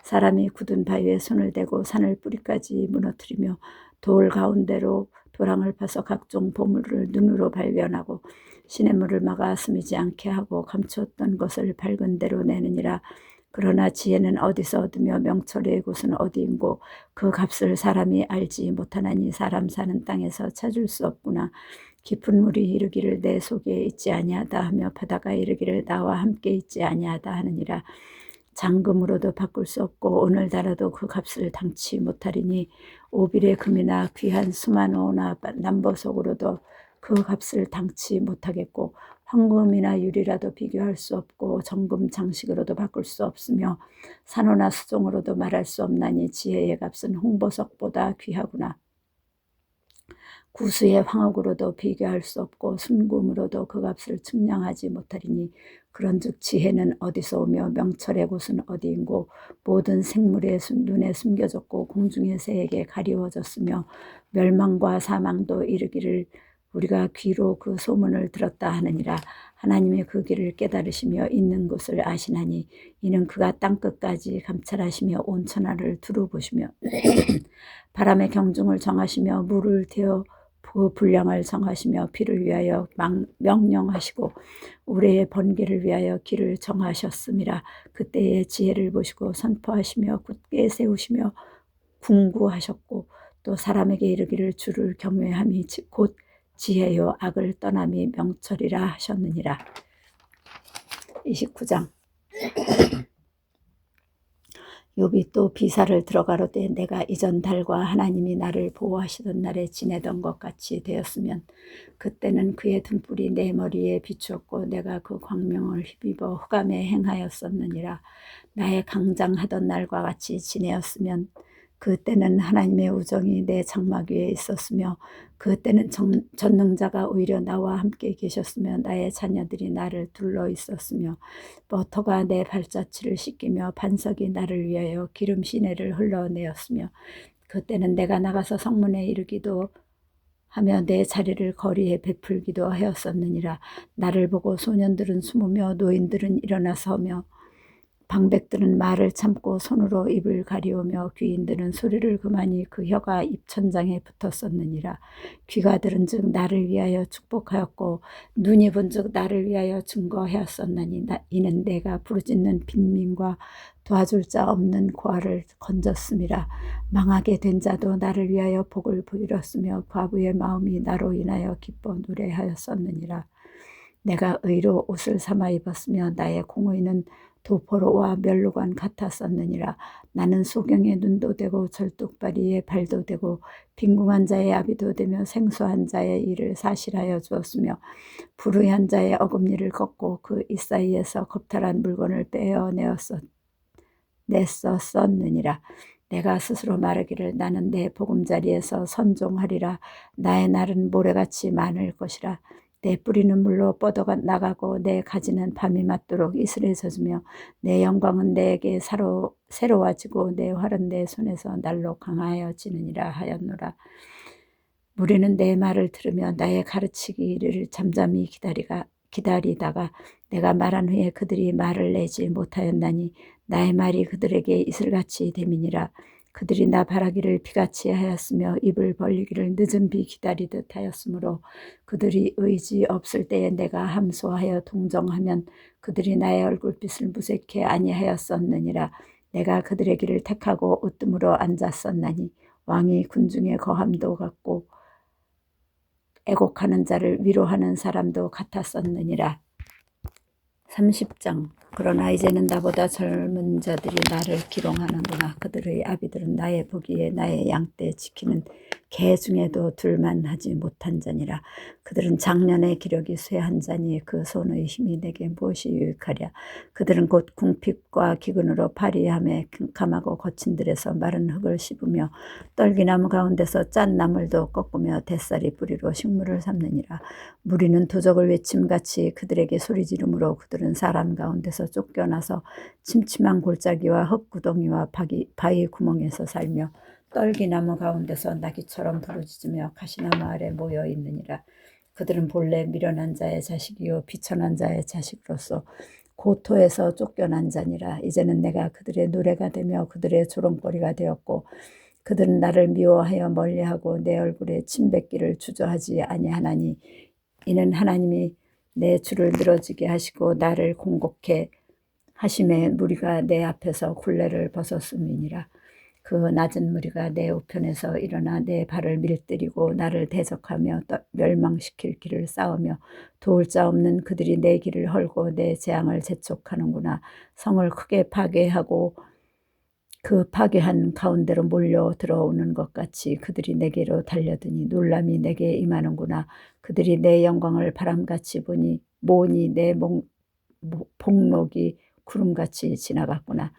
사람이 굳은 바위에 손을 대고 산을 뿌리까지 무너뜨리며 돌 가운데로 도랑을 파서 각종 보물을 눈으로 발견하고 시냇물을 막아 스미지 않게 하고 감추었던 것을 밝은 대로 내느니라. 그러나 지혜는 어디서 얻으며 명철의 곳은 어디인고 그 값을 사람이 알지 못하나니 사람 사는 땅에서 찾을 수 없구나. 깊은 물이 이르기를 내 속에 있지 아니하다 하며 바다가 이르기를 나와 함께 있지 아니하다 하느니라. 잔금으로도 바꿀 수 없고 오늘따라도 그 값을 당치 못하리니 오빌의 금이나 귀한 수만호나 남보석으로도 그 값을 당치 못하겠고 황금이나 유리라도 비교할 수 없고 정금 장식으로도 바꿀 수 없으며 산호나 수종으로도 말할 수 없나니 지혜의 값은 홍보석보다 귀하구나. 구수의 황옥으로도 비교할 수 없고 순금으로도 그 값을 측량하지 못하리니 그런즉 지혜는 어디서 오며 명철의 곳은 어디인고 모든 생물의 눈에 숨겨졌고 공중의 새에게 가리워졌으며 멸망과 사망도 이르기를 우리가 귀로 그 소문을 들었다 하느니라. 하나님이 그 길을 깨달으시며 있는 곳을 아시나니 이는 그가 땅끝까지 감찰하시며 온 천하를 두루 보시며 바람의 경중을 정하시며 물을 대어 그 분량을 정하시며 비를 위하여 명령하시고 우레의 번개를 위하여 길을 정하셨음이라. 그때의 지혜를 보시고 선포하시며 굳게 세우시며 궁구하셨고 또 사람에게 이르기를 주를 경외함이 곧 지혜요 악을 떠남이 명철이라 하셨느니라. 29장. 욥이 또 비사를 들어가로되 내가 이전 달과 하나님이 나를 보호하시던 날에 지내던 것 같이 되었으면 그때는 그의 등불이 내 머리에 비추었고 내가 그 광명을 힘입어 흑암에 행하였었느니라. 나의 강장하던 날과 같이 지내었으면 그때는 하나님의 우정이 내 장막 위에 있었으며 그때는 전능자가 오히려 나와 함께 계셨으며 나의 자녀들이 나를 둘러 있었으며 버터가 내 발자취를 씻기며 반석이 나를 위하여 기름 시내를 흘러내었으며 그때는 내가 나가서 성문에 이르기도 하며 내 자리를 거리에 베풀기도 하였었느니라. 나를 보고 소년들은 숨으며 노인들은 일어나 서며 방백들은 말을 참고 손으로 입을 가리우며 귀인들은 소리를 그만이 그 혀가 입천장에 붙었었느니라. 귀가 들은즉 나를 위하여 축복하였고 눈이 본즉 나를 위하여 증거하였었나니 이는 내가 부르짖는 빈민과 도와줄 자 없는 고아를 건졌음이라. 망하게 된 자도 나를 위하여 복을 빌었으며 과부의 마음이 나로 인하여 기뻐 노래하였었느니라. 내가 의로 옷을 삼아 입었으며 나의 공의는 도포로와 멸루관 같았었느니라. 나는 소경의 눈도 되고 절뚝발이의 발도 되고 빈궁한 자의 아비도 되며 생소한 자의 일을 사실하여 주었으며 불의한 자의 어금니를 꺾고 그 이사이에서 겁탈한 물건을 냈었느니라. 내가 스스로 말하기를 나는 내 보금자리에서 선종하리라. 나의 날은 모래같이 많을 것이라. 내 뿌리는 물로 뻗어 나가고 내 가지는 밤이 맞도록 이슬에 젖으며 내 영광은 내게 새로워지고 내 활은 내 손에서 날로 강하여지느니라 하였노라. 무리는 내 말을 들으며 나의 가르치기를 잠잠히 기다리다가 내가 말한 후에 그들이 말을 내지 못하였나니 나의 말이 그들에게 이슬같이 됨이니라. 그들이 나 바라기를 비같이 하였으며 입을 벌리기를 늦은 비 기다리듯 하였으므로 그들이 의지 없을 때에 내가 함소하여 동정하면 그들이 나의 얼굴빛을 무색해 아니하였었느니라. 내가 그들의 길을 택하고 으뜸으로 앉았었나니 왕이 군중의 거함도 같고 애곡하는 자를 위로하는 사람도 같았었느니라. 30장. 그러나 이제는 나보다 젊은 자들이 나를 기롱하는구나. 그들의 아비들은 나의 보기에 나의 양떼 지키는 개 중에도 둘만 하지 못한 자니라. 그들은 작년의 기력이 쇠한 자니 그 손의 힘이 내게 무엇이 유익하랴. 그들은 곧 궁핍과 기근으로 파리함에 캄캄하고 거친 들에서 마른 흙을 씹으며 떨기나무 가운데서 짠 나물도 꺾으며 뱃살이 뿌리로 식물을 삼느니라. 무리는 도적을 외침같이 그들에게 소리 지르므로 그들은 사람 가운데서 쫓겨나서 침침한 골짜기와 흙구덩이와 바위 구멍에서 살며 떨기나무 가운데서 나귀처럼 부르짖으며 가시나무 아래 모여 있느니라. 그들은 본래 미련한 자의 자식이요 비천한 자의 자식으로서 고토에서 쫓겨난 자니라. 이제는 내가 그들의 노래가 되며 그들의 조롱거리가 되었고 그들은 나를 미워하여 멀리하고 내 얼굴에 침뱉기를 주저하지 아니하나니 이는 하나님이 내 주를 늘어지게 하시고 나를 공곡해 하심에 무리가 내 앞에서 굴레를 벗었음이니라. 그 낮은 무리가 내 우편에서 일어나 내 발을 밀들이고 나를 대적하며 멸망시킬 길을 쌓으며 도울 자 없는 그들이 내 길을 헐고 내 재앙을 재촉하는구나. 성을 크게 파괴하고 그 파괴한 가운데로 몰려 들어오는 것 같이 그들이 내게로 달려드니 놀람이 내게 임하는구나. 그들이 내 영광을 바람같이 모으니 내 복록이 구름같이 지나갔구나.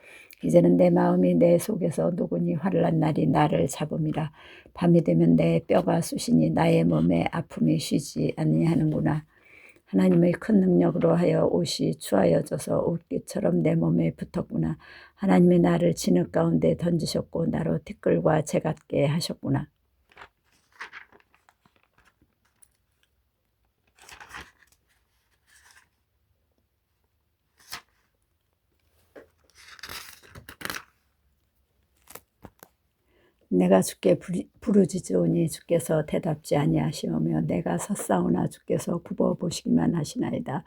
이제는 내 마음이 내 속에서 녹으니 환난 날이 나를 잡음이라. 밤이 되면 내 뼈가 쑤시니 나의 몸에 아픔이 쉬지 아니하는구나. 하나님의 큰 능력으로 하여 옷이 추하여져서 옷깃처럼 내 몸에 붙었구나. 하나님이 나를 진흙 가운데 던지셨고 나로 티끌과 재 같게 하셨구나. 내가 주께 부르짖으오니 주께서 대답지 아니하시오며 내가 섰사오나 주께서 굽어보시기만 하시나이다.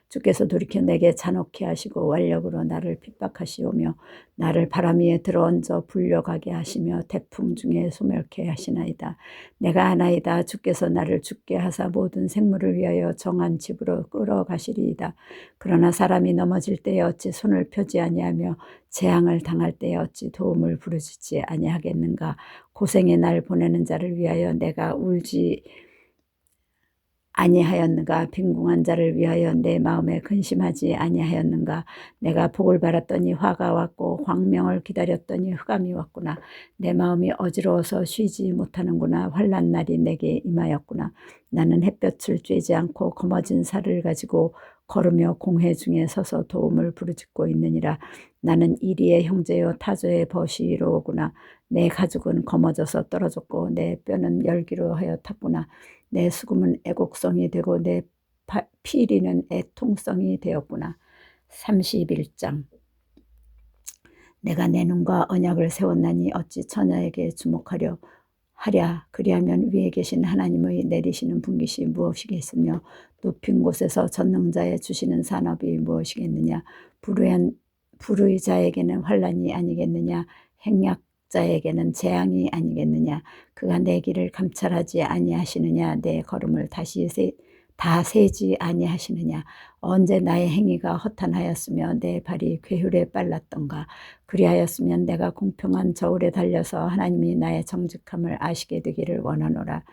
주께서 돌이켜 내게 잔혹해 하시고 완력으로 나를 핍박하시오며 나를 바람 위에 들어얹어 불려가게 하시며 태풍 중에 소멸케 하시나이다. 내가 아나이다. 주께서 나를 죽게 하사 모든 생물을 위하여 정한 집으로 끌어가시리이다. 그러나 사람이 넘어질 때에 어찌 손을 펴지 아니하며 재앙을 당할 때에 어찌 도움을 부르짖지 아니하겠는가. 고생의 날 보내는 자를 위하여 내가 울지 아니하였는가. 빈궁한 자를 위하여 내 마음에 근심하지 아니하였는가. 내가 복을 바랐더니 화가 왔고 광명을 기다렸더니 흑암이 왔구나. 내 마음이 어지러워서 쉬지 못하는구나. 환난 날이 내게 임하였구나. 나는 햇볕을 쬐지 않고 검어진 살을 가지고 걸으며 공회 중에 서서 도움을 부르짖고 있느니라. 나는 이리의 형제요 타조의 버시로구나. 내 가죽은 검어져서 떨어졌고 내 뼈는 열기로 하여 탔구나. 내 수금은 애곡성이 되고 내 피리는 애통성이 되었구나. 31장. 내가 내 눈과 언약을 세웠나니 어찌 처녀에게 주목하려 하랴. 그리하면 위에 계신 하나님의 내리시는 분깃이 무엇이겠으며 높은 곳에서 전능자의 주시는 산업이 무엇이겠느냐. 불의 자에게는 환난이 아니겠느냐. 행약자에게는 재앙이 아니겠느냐. 그가 내 길을 감찰하지 아니하시느냐. 내 걸음을 다 세지 아니하시느냐. 언제 나의 행위가 허탄하였으며 내 발이 괴휼에 빨랐던가. 그리하였으면 내가 공평한 저울에 달려서 하나님이 나의 정직함을 아시게 되기를 원하노라.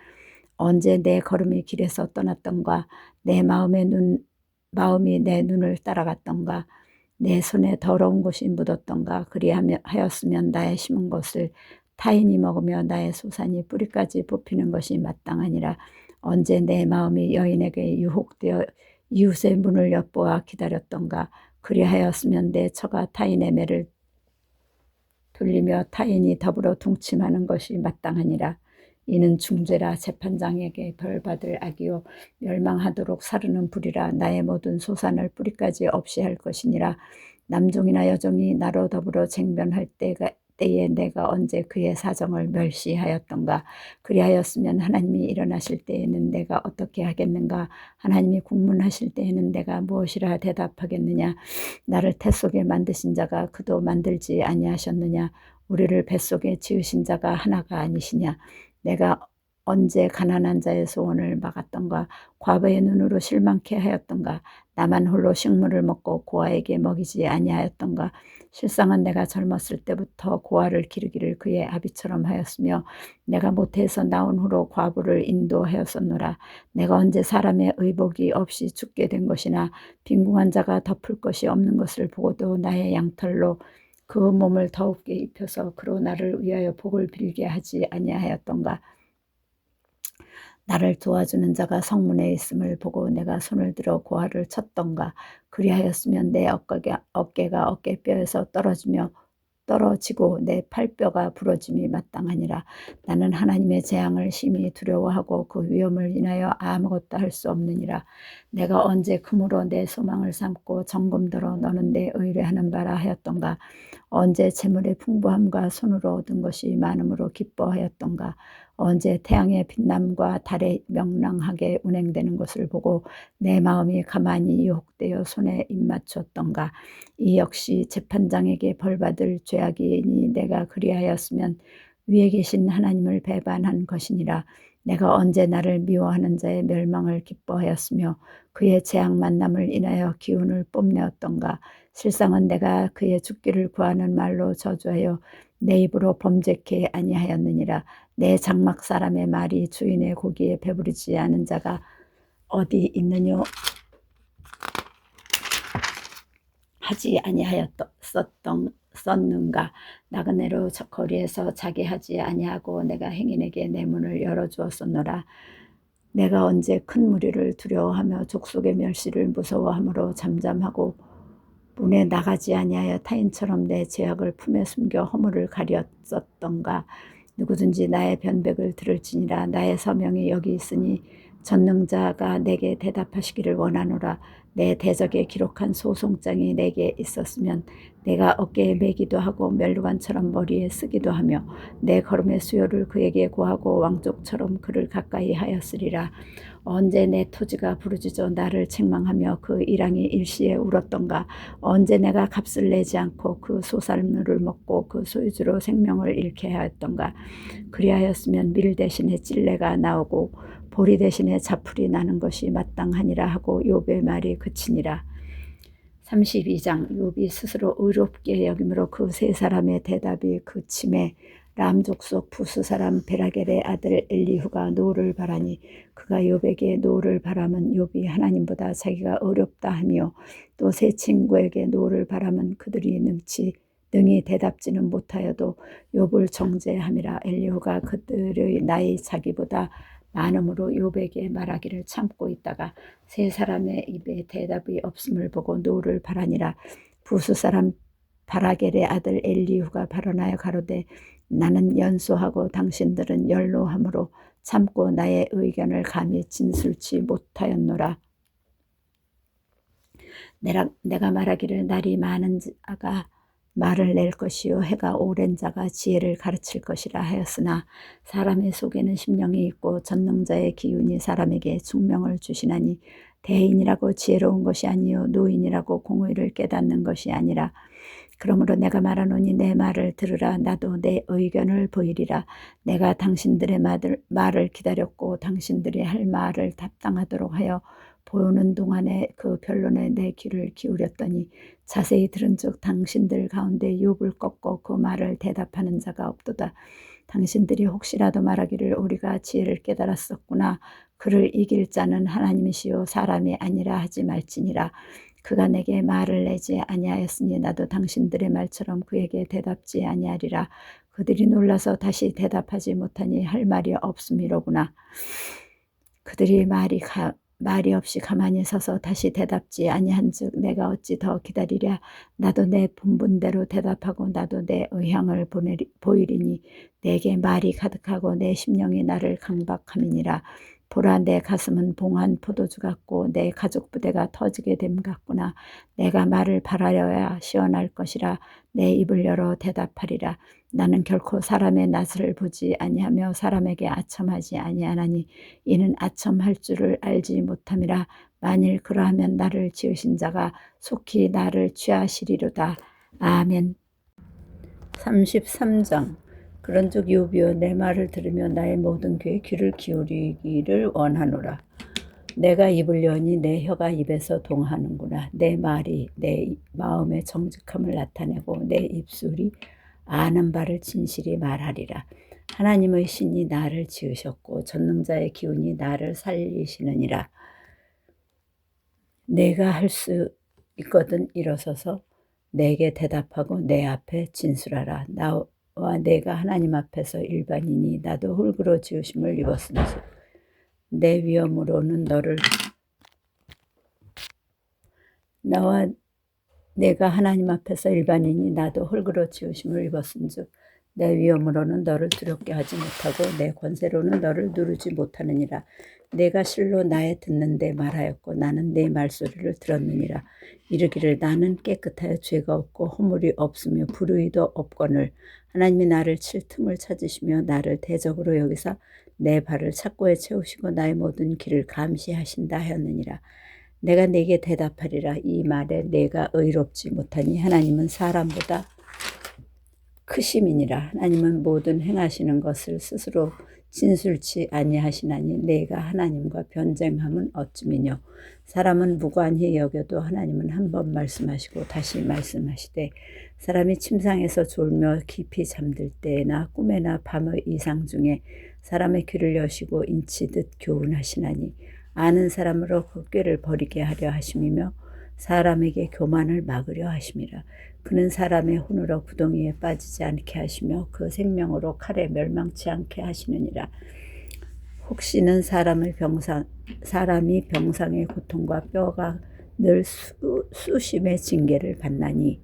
언제 내 걸음이 길에서 떠났던가. 내 마음이 내 눈을 따라갔던가. 내 손에 더러운 것이 묻었던가. 그리하였으면 나의 심은 것을 타인이 먹으며 나의 소산이 뿌리까지 뽑히는 것이 마땅하니라. 언제 내 마음이 여인에게 유혹되어 이웃의 문을 엿보아 기다렸던가. 그리하였으면 내 처가 타인의 매를 돌리며 타인이 더불어 동침하는 것이 마땅하니라. 이는 중죄라. 재판장에게 벌받을 악이요 멸망하도록 사르는 불이라. 나의 모든 소산을 뿌리까지 없이 할 것이니라. 남종이나 여종이 나로 더불어 쟁변할 때에 내가 언제 그의 사정을 멸시하였던가. 그리하였으면 하나님이 일어나실 때에는 내가 어떻게 하겠는가. 하나님이 국문하실 때에는 내가 무엇이라 대답하겠느냐. 나를 태 속에 만드신 자가 그도 만들지 아니하셨느냐. 우리를 뱃속에 지으신 자가 하나가 아니시냐. 내가 언제 가난한 자의 소원을 막았던가. 과부의 눈으로 실망케 하였던가. 나만 홀로 식물을 먹고 고아에게 먹이지 아니하였던가. 실상은 내가 젊었을 때부터 고아를 기르기를 그의 아비처럼 하였으며 내가 모태에서 나온 후로 과부를 인도하였었노라. 내가 언제 사람의 의복이 없이 죽게 된 것이나 빈궁한 자가 덮을 것이 없는 것을 보고도 나의 양털로 그 몸을 더욱게 입혀서 그로 나를 위하여 복을 빌게 하지 아니하였던가. 나를 도와주는 자가 성문에 있음을 보고 내가 손을 들어 고아를 쳤던가. 그리하였으면 내 어깨가 어깨뼈에서 떨어지고 내 팔뼈가 부러짐이 마땅하니라. 나는 하나님의 재앙을 심히 두려워하고 그 위험을 인하여 아무것도 할 수 없느니라. 내가 언제 금으로 내 소망을 삼고 정금더러 너는 내 의뢰하는 바라 하였던가. 언제 재물의 풍부함과 손으로 얻은 것이 많음으로 기뻐하였던가. 언제 태양의 빛남과 달의 명랑하게 운행되는 것을 보고 내 마음이 가만히 유혹되어 손에 입맞췄던가. 이 역시 재판장에게 벌받을 죄악이니 내가 그리하였으면 위에 계신 하나님을 배반한 것이니라. 내가 언제 나를 미워하는 자의 멸망을 기뻐하였으며 그의 재앙 만남을 인하여 기운을 뽐내었던가. 실상은 내가 그의 죽기를 구하는 말로 저주하여 내 입으로 범죄케 아니하였느니라. 내 장막 사람의 말이 주인의 고기에 배부르지 않은 자가 어디 있느뇨 하지 아니하였었는가. 나그네로 거리에서 자게 하지 아니하고 내가 행인에게 내 문을 열어주었었노라. 내가 언제 큰 무리를 두려워하며 족속의 멸시를 무서워함으로 잠잠하고 문에 나가지 아니하여 타인처럼 내 죄악을 품에 숨겨 허물을 가렸었던가. 누구든지 나의 변백을 들을지니라. 나의 서명이 여기 있으니 전능자가 내게 대답하시기를 원하노라. 내 대적에 기록한 소송장이 내게 있었으면 내가 어깨에 매기도 하고 멸류관처럼 머리에 쓰기도 하며 내 걸음의 수요를 그에게 고하고 왕족처럼 그를 가까이 하였으리라. 언제 내 토지가 부르짖어 나를 책망하며 그 일항이 일시에 울었던가. 언제 내가 값을 내지 않고 그 소살물을 먹고 그 소유주로 생명을 잃게 하였던가. 그리하였으면 밀 대신에 찔레가 나오고 보리 대신에 자풀이 나는 것이 마땅하니라 하고 욥의 말이 그치니라. 32장. 욥이 스스로 의롭게 여김으로 그 세 사람의 대답이 그침에 람 족속 부스 사람 베라겔의 아들 엘리후가 노를 바라니 그가 욥에게 노를 바람은 욥이 하나님보다 자기가 어렵다 하며 또 세 친구에게 노를 바람은 그들이 능히 대답지는 못하여도 욥을 정죄함이라. 엘리후가 그들의 나이 자기보다 많음으로 욥에게 말하기를 참고 있다가 세 사람의 입에 대답이 없음을 보고 노를 바라니라. 부수 사람 바라겔의 아들 엘리후가 발언하여 가로되 나는 연소하고 당신들은 연로함으로 참고 나의 의견을 감히 진술치 못하였노라. 내가 말하기를 날이 많은 자가 말을 낼 것이요 해가 오랜 자가 지혜를 가르칠 것이라 하였으나 사람의 속에는 심령이 있고 전능자의 기운이 사람에게 숙명을 주시나니 대인이라고 지혜로운 것이 아니요 노인이라고 공의를 깨닫는 것이 아니라. 그러므로 내가 말하노니 내 말을 들으라. 나도 내 의견을 보이리라. 내가 당신들의 말을 기다렸고 당신들이 할 말을 답당하도록 하여 보는 동안에 그 변론에 내 귀를 기울였더니 자세히 들은즉 당신들 가운데 욥을 꺾고 그 말을 대답하는 자가 없도다. 당신들이 혹시라도 말하기를 우리가 지혜를 깨달았었구나. 그를 이길 자는 하나님이시요 사람이 아니라 하지 말지니라. 그가 내게 말을 내지 아니하였으니 나도 당신들의 말처럼 그에게 대답지 아니하리라. 그들이 놀라서 다시 대답하지 못하니 할 말이 없음이로구나. 그들이 말이 없이 가만히 서서 다시 대답지 아니한즉 내가 어찌 더 기다리랴. 나도 내 분분대로 대답하고 나도 내 의향을 보이리니 내게 말이 가득하고 내 심령이 나를 강박함이니라. 보라, 내 가슴은 봉한 포도주 같고 내 가죽 부대가 터지게 됨 같구나. 내가 말을 바라여야 시원할 것이라. 내 입을 열어 대답하리라. 나는 결코 사람의 낯을 보지 아니하며 사람에게 아첨하지 아니하나니 이는 아첨할 줄을 알지 못함이라. 만일 그러하면 나를 지으신 자가 속히 나를 취하시리로다. 아멘. 33장. 그런즉 욥이여, 내 말을 들으며 나의 모든 귀에 귀를 기울이기를 원하노라. 내가 입을 여니 내 혀가 입에서 동하는구나. 내 말이 내 마음의 정직함을 나타내고 내 입술이 아는 바를 진실이 말하리라. 하나님의 신이 나를 지으셨고 전능자의 기운이 나를 살리시느니라. 내가 할 수 있거든 일어서서 내게 대답하고 내 앞에 진술하라. 나와 내가 하나님 앞에서 일반이니 나도 흙으로 지으심을 입었은즉 내 위엄으로는 너를 나와 내가 하나님 앞에서 일반이니 나도 흙으로 지으심을 입었은즉 내 위엄으로는 너를 두렵게 하지 못하고 내 권세로는 너를 누르지 못하느니라. 내가 실로 나의 듣는데 말하였고 나는 내 말소리를 들었느니라. 이르기를 나는 깨끗하여 죄가 없고 허물이 없으며 불의도 없거늘 하나님이 나를 칠 틈을 찾으시며 나를 대적으로 여기사 내 발을 착고에 채우시고 나의 모든 길을 감시하신다 하였느니라. 내가 네게 대답하리라. 이 말에 내가 의롭지 못하니 하나님은 사람보다 크심이니라. 하나님은 모든 행하시는 것을 스스로 진술치 아니하시나니 내가 하나님과 변쟁함은 어찌미뇨. 사람은 무관히 여겨도 하나님은 한 번 말씀하시고 다시 말씀하시되 사람이 침상에서 졸며 깊이 잠들 때나 꿈에나 밤의 이상 중에 사람의 귀를 여시고 인치듯 교훈하시나니 아는 사람으로 그 꾀를 버리게 하려 하심이며 사람에게 교만을 막으려 하심이라. 그는 사람의 혼으로 구덩이에 빠지지 않게 하시며 그 생명으로 칼에 멸망치 않게 하시느니라. 혹시는 사람이 병상의 고통과 뼈가 늘 수심의 징계를 받나니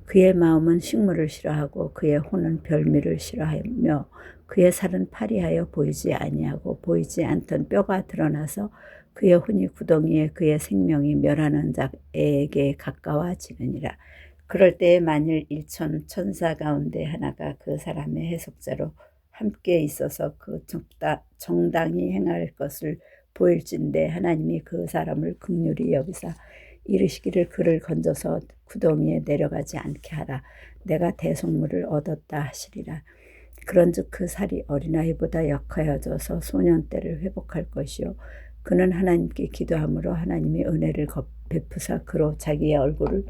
그의 마음은 식물을 싫어하고 그의 혼은 별미를 싫어하며 그의 살은 파리하여 보이지 아니하고 보이지 않던 뼈가 드러나서 그의 혼이 구덩이에 그의 생명이 멸하는 자에게 가까워지느니라. 그럴 때에 만일 1천 천사 가운데 하나가 그 사람의 해석자로 함께 있어서 그 정당히 행할 것을 보일진대 하나님이 그 사람을 긍휼히 여기사 이르시기를 그를 건져서 구덩이에 내려가지 않게 하라. 내가 대속물을 얻었다 하시리라. 그런즉 그 살이 어린아이보다 약하여져서 소년 때를 회복할 것이요 그는 하나님께 기도함으로 하나님이 은혜를 베푸사 그로 자기의 얼굴을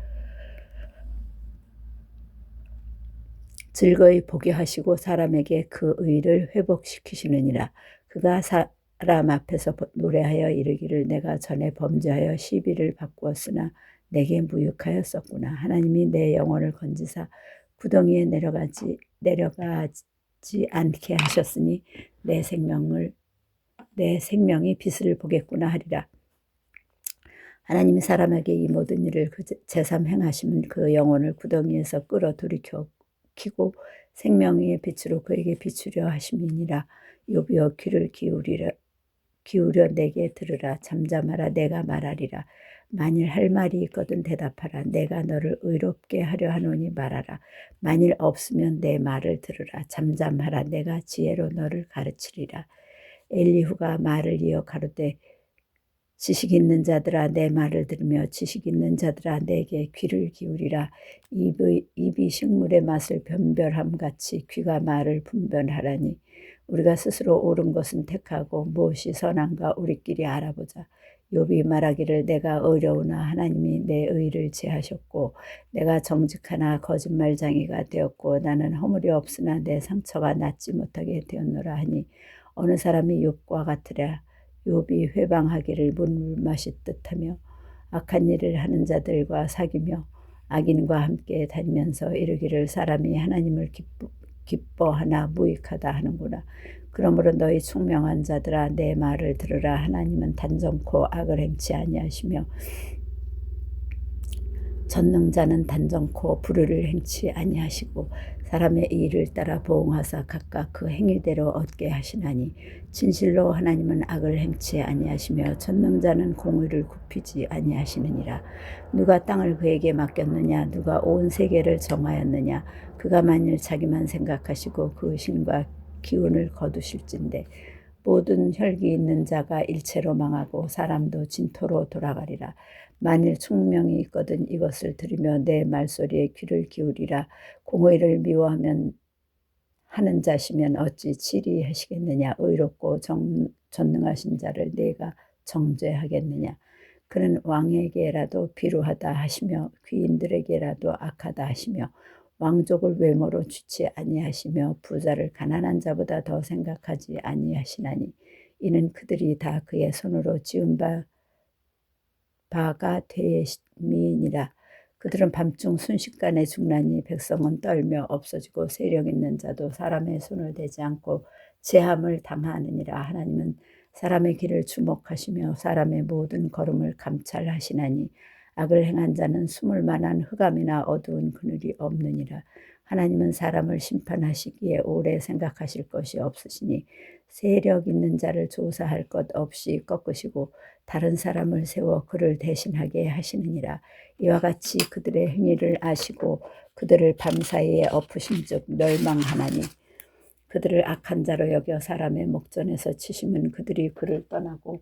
즐거이 보게 하시고 사람에게 그 의를 회복시키시느니라. 그가 사람 앞에서 노래하여 이르기를 내가 전에 범죄하여 시비를 바꾸었으나 내게 무익하였었구나. 하나님이 내 영혼을 건지사 구덩이에 내려가지 않게 하셨으니 내 생명이 빛을 보겠구나 하리라. 하나님이 사람에게 이 모든 일을 그 제3 행하시면 그 영혼을 구덩이에서 끌어 들이키고 생명의 빛으로 그에게 비추려 하심이니라. 욥이여, 귀를 기울여 내게 들으라. 잠잠하라. 내가 말하리라. 만일 할 말이 있거든 대답하라. 내가 너를 의롭게 하려 하노니 말하라. 만일 없으면 내 말을 들으라. 잠잠하라. 내가 지혜로 너를 가르치리라. 엘리후가 말을 이어 가로되 지식 있는 자들아 내 말을 들으며 지식 있는 자들아 내게 귀를 기울이라. 입이 식물의 맛을 변별함같이 귀가 말을 분별하라니. 우리가 스스로 옳은 것은 택하고 무엇이 선한가 우리끼리 알아보자. 욥이 말하기를 내가 어려우나 하나님이 내 의를 제하셨고 내가 정직하나 거짓말장이가 되었고 나는 허물이 없으나 내 상처가 낫지 못하게 되었노라 하니 어느 사람이 욥과 같으랴. 욥이 회방하기를 물마실 듯하며 악한 일을 하는 자들과 사귀며 악인과 함께 다니면서 이르기를 사람이 하나님을 기뻐하나 무익하다 하는구나. 그러므로 너희 총명한 자들아 내 말을 들으라. 하나님은 단정코 악을 행치 아니하시며 전능자는 단정코 불의를 행치 아니하시고 사람의 일을 따라 보응하사 각각 그 행위대로 얻게 하시나니 진실로 하나님은 악을 행치 아니하시며 전능자는 공의를 굽히지 아니하시느니라. 누가 땅을 그에게 맡겼느냐? 누가 온 세계를 정하였느냐? 그가 만일 자기만 생각하시고 그 힘과 기운을 거두실진데 모든 혈기 있는 자가 일체로 망하고 사람도 진토로 돌아가리라. 만일 총명이 있거든 이것을 들으며 내 말소리에 귀를 기울이라. 공의를 미워하면 하는 자시면 어찌 치리하시겠느냐? 의롭고 전능하신 자를 내가 정죄하겠느냐? 그는 왕에게라도 비루하다 하시며 귀인들에게라도 악하다 하시며 왕족을 외모로 취치 아니하시며 부자를 가난한 자보다 더 생각하지 아니하시나니 이는 그들이 다 그의 손으로 지은 바가 되심이니라. 그들은 밤중 순식간에 죽나니 백성은 떨며 없어지고 세력 있는 자도 사람의 손을 대지 않고 제함을 당하느니라. 하나님은 사람의 길을 주목하시며 사람의 모든 걸음을 감찰하시나니 악을 행한 자는 숨을 만한 흑암이나 어두운 그늘이 없느니라. 하나님은 사람을 심판하시기에 오래 생각하실 것이 없으시니 세력 있는 자를 조사할 것 없이 꺾으시고 다른 사람을 세워 그를 대신하게 하시느니라. 이와 같이 그들의 행위를 아시고 그들을 밤사이에 엎으신즉 멸망하나니 그들을 악한 자로 여겨 사람의 목전에서 치심은 그들이 그를 떠나고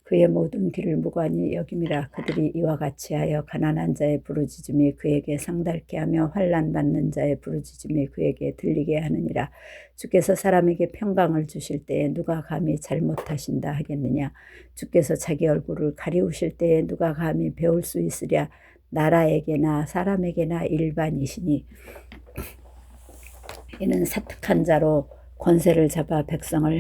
그의 모든 길을 무관히 여김이라. 그들이 이와 같이 하여 가난한 자의 부르짖음이 그에게 상달케 하며 환난 받는 자의 부르짖음이 그에게 들리게 하느니라. 주께서 사람에게 평강을 주실 때에 누가 감히 잘못하신다 하겠느냐? 주께서 자기 얼굴을 가리우실 때에 누가 감히 배울 수 있으랴? 나라에게나 사람에게나 일반이시니 이는 사특한 자로 권세를 잡아 백성을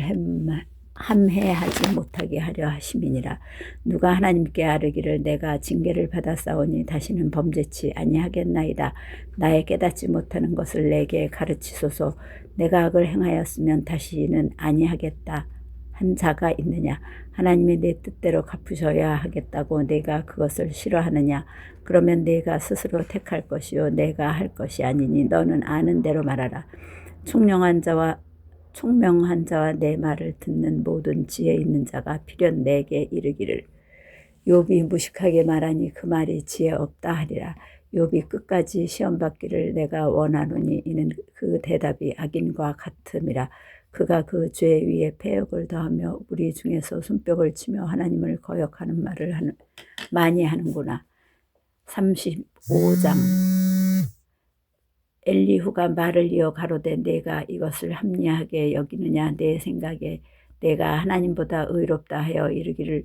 함해하지 못하게 하려 하심이니라. 누가 하나님께 아뢰기를 내가 징계를 받았사오니 다시는 범죄치 아니하겠나이다. 나의 깨닫지 못하는 것을 내게 가르치소서. 내가 악을 행하였으면 다시는 아니하겠다 한 자가 있느냐? 하나님이 내 뜻대로 갚으셔야 하겠다고 내가 그것을 싫어하느냐? 그러면 내가 스스로 택할 것이요 내가 할 것이 아니니 너는 아는 대로 말하라. 총명한 자와 내 말을 듣는 모든 지혜 있는 자가 필연 내게 이르기를 욥이 무식하게 말하니 그 말이 지혜 없다 하리라. 욥이 끝까지 시험받기를 내가 원하노니 이는 그 대답이 악인과 같음이라. 그가 그 죄 위에 패역을 더하며 우리 중에서 손뼉을 치며 하나님을 거역하는 말을 많이 하는구나. 35장 엘리후가 말을 이어 가로되 내가 이것을 합리하게 여기느냐? 내 생각에 내가 하나님보다 의롭다 하여 이르기를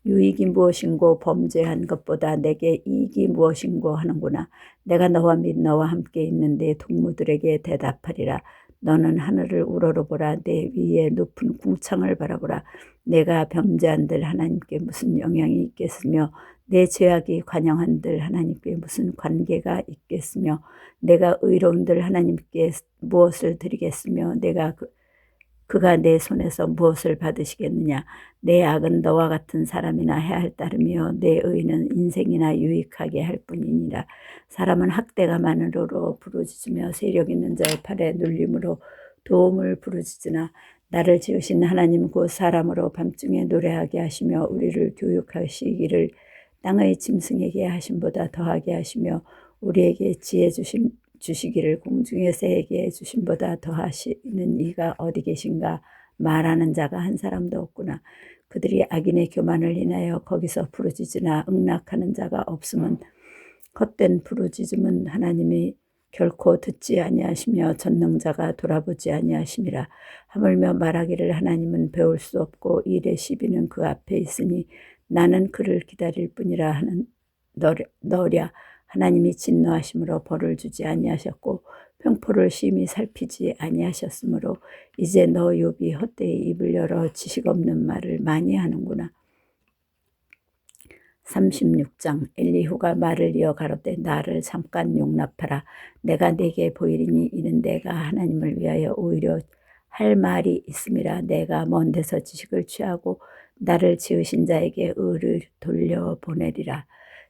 유익이 무엇인고 범죄한 것보다 내게 이익이 무엇인고 하는구나. 내가 너와 및 너와 함께 있는 내 동무들에게 대답하리라. 너는 하늘을 우러러보라. 내 위에 높은 궁창을 바라보라. 내가 범죄한들 하나님께 무슨 영향이 있겠으며 내 죄악이 관영한들 하나님께 무슨 관계가 있겠으며 내가 의로운들 하나님께 무엇을 드리겠으며 그가 내 손에서 무엇을 받으시겠느냐? 내 악은 너와 같은 사람이나 해할 따름이요 내 의는 인생이나 유익하게 할 뿐이니라. 사람은 학대가 많으로 부르짖으며 세력 있는 자의 팔에 눌림으로 도움을 부르짖으나 나를 지으신 하나님 곧 사람으로 밤중에 노래하게 하시며 우리를 교육하시기를 땅의 짐승에게 하심보다 더하게 하시며 우리에게 지혜 주시기를 공중의 새에게 주심보다 더하시는 이가 어디 계신가? 말하는 자가 한 사람도 없구나. 그들이 악인의 교만을 인하여 거기서 부르짖으나 응낙하는 자가 없음은 헛된 부르짖음은 하나님이 결코 듣지 아니하시며 전능자가 돌아보지 아니하심이라. 하물며 말하기를 하나님은 배울 수 없고 일의 시비는 그 앞에 있으니 나는 그를 기다릴 뿐이라 하는 너랴. 하나님이 진노하심으로 벌을 주지 아니하셨고 평포를 심히 살피지 아니하셨으므로 이제 너 욥이 헛되이 입을 열어 지식 없는 말을 많이 하는구나. 36장 엘리후가 말을 이어 가로되 나를 잠깐 용납하라. 내가 네게 보이리니 이는 내가 하나님을 위하여 오히려 할 말이 있음이라. 내가 먼 데서 지식을 취하고 나를 지으신 자에게 의를 돌려보내리라.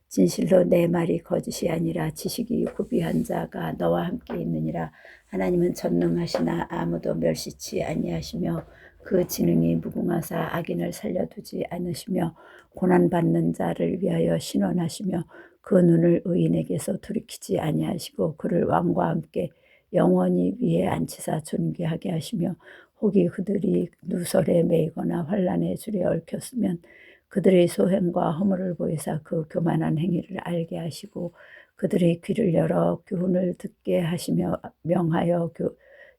진실로 내 말이 거짓이 아니라 지식이 구비한 자가 너와 함께 있느니라. 하나님은 전능하시나 아무도 멸시치 아니하시며 그 지능이 무궁하사 악인을 살려두지 않으시며 고난받는 자를 위하여 신원하시며 그 눈을 의인에게서 돌이키지 아니하시고 그를 왕과 함께 영원히 위에 앉히사 존귀하게 하시며 혹이 그들이 누설에 매이거나 환난의 줄에 얽혔으면 그들의 소행과 허물을 보이사 그 교만한 행위를 알게 하시고 그들의 귀를 열어 교훈을 듣게 하시며 명하여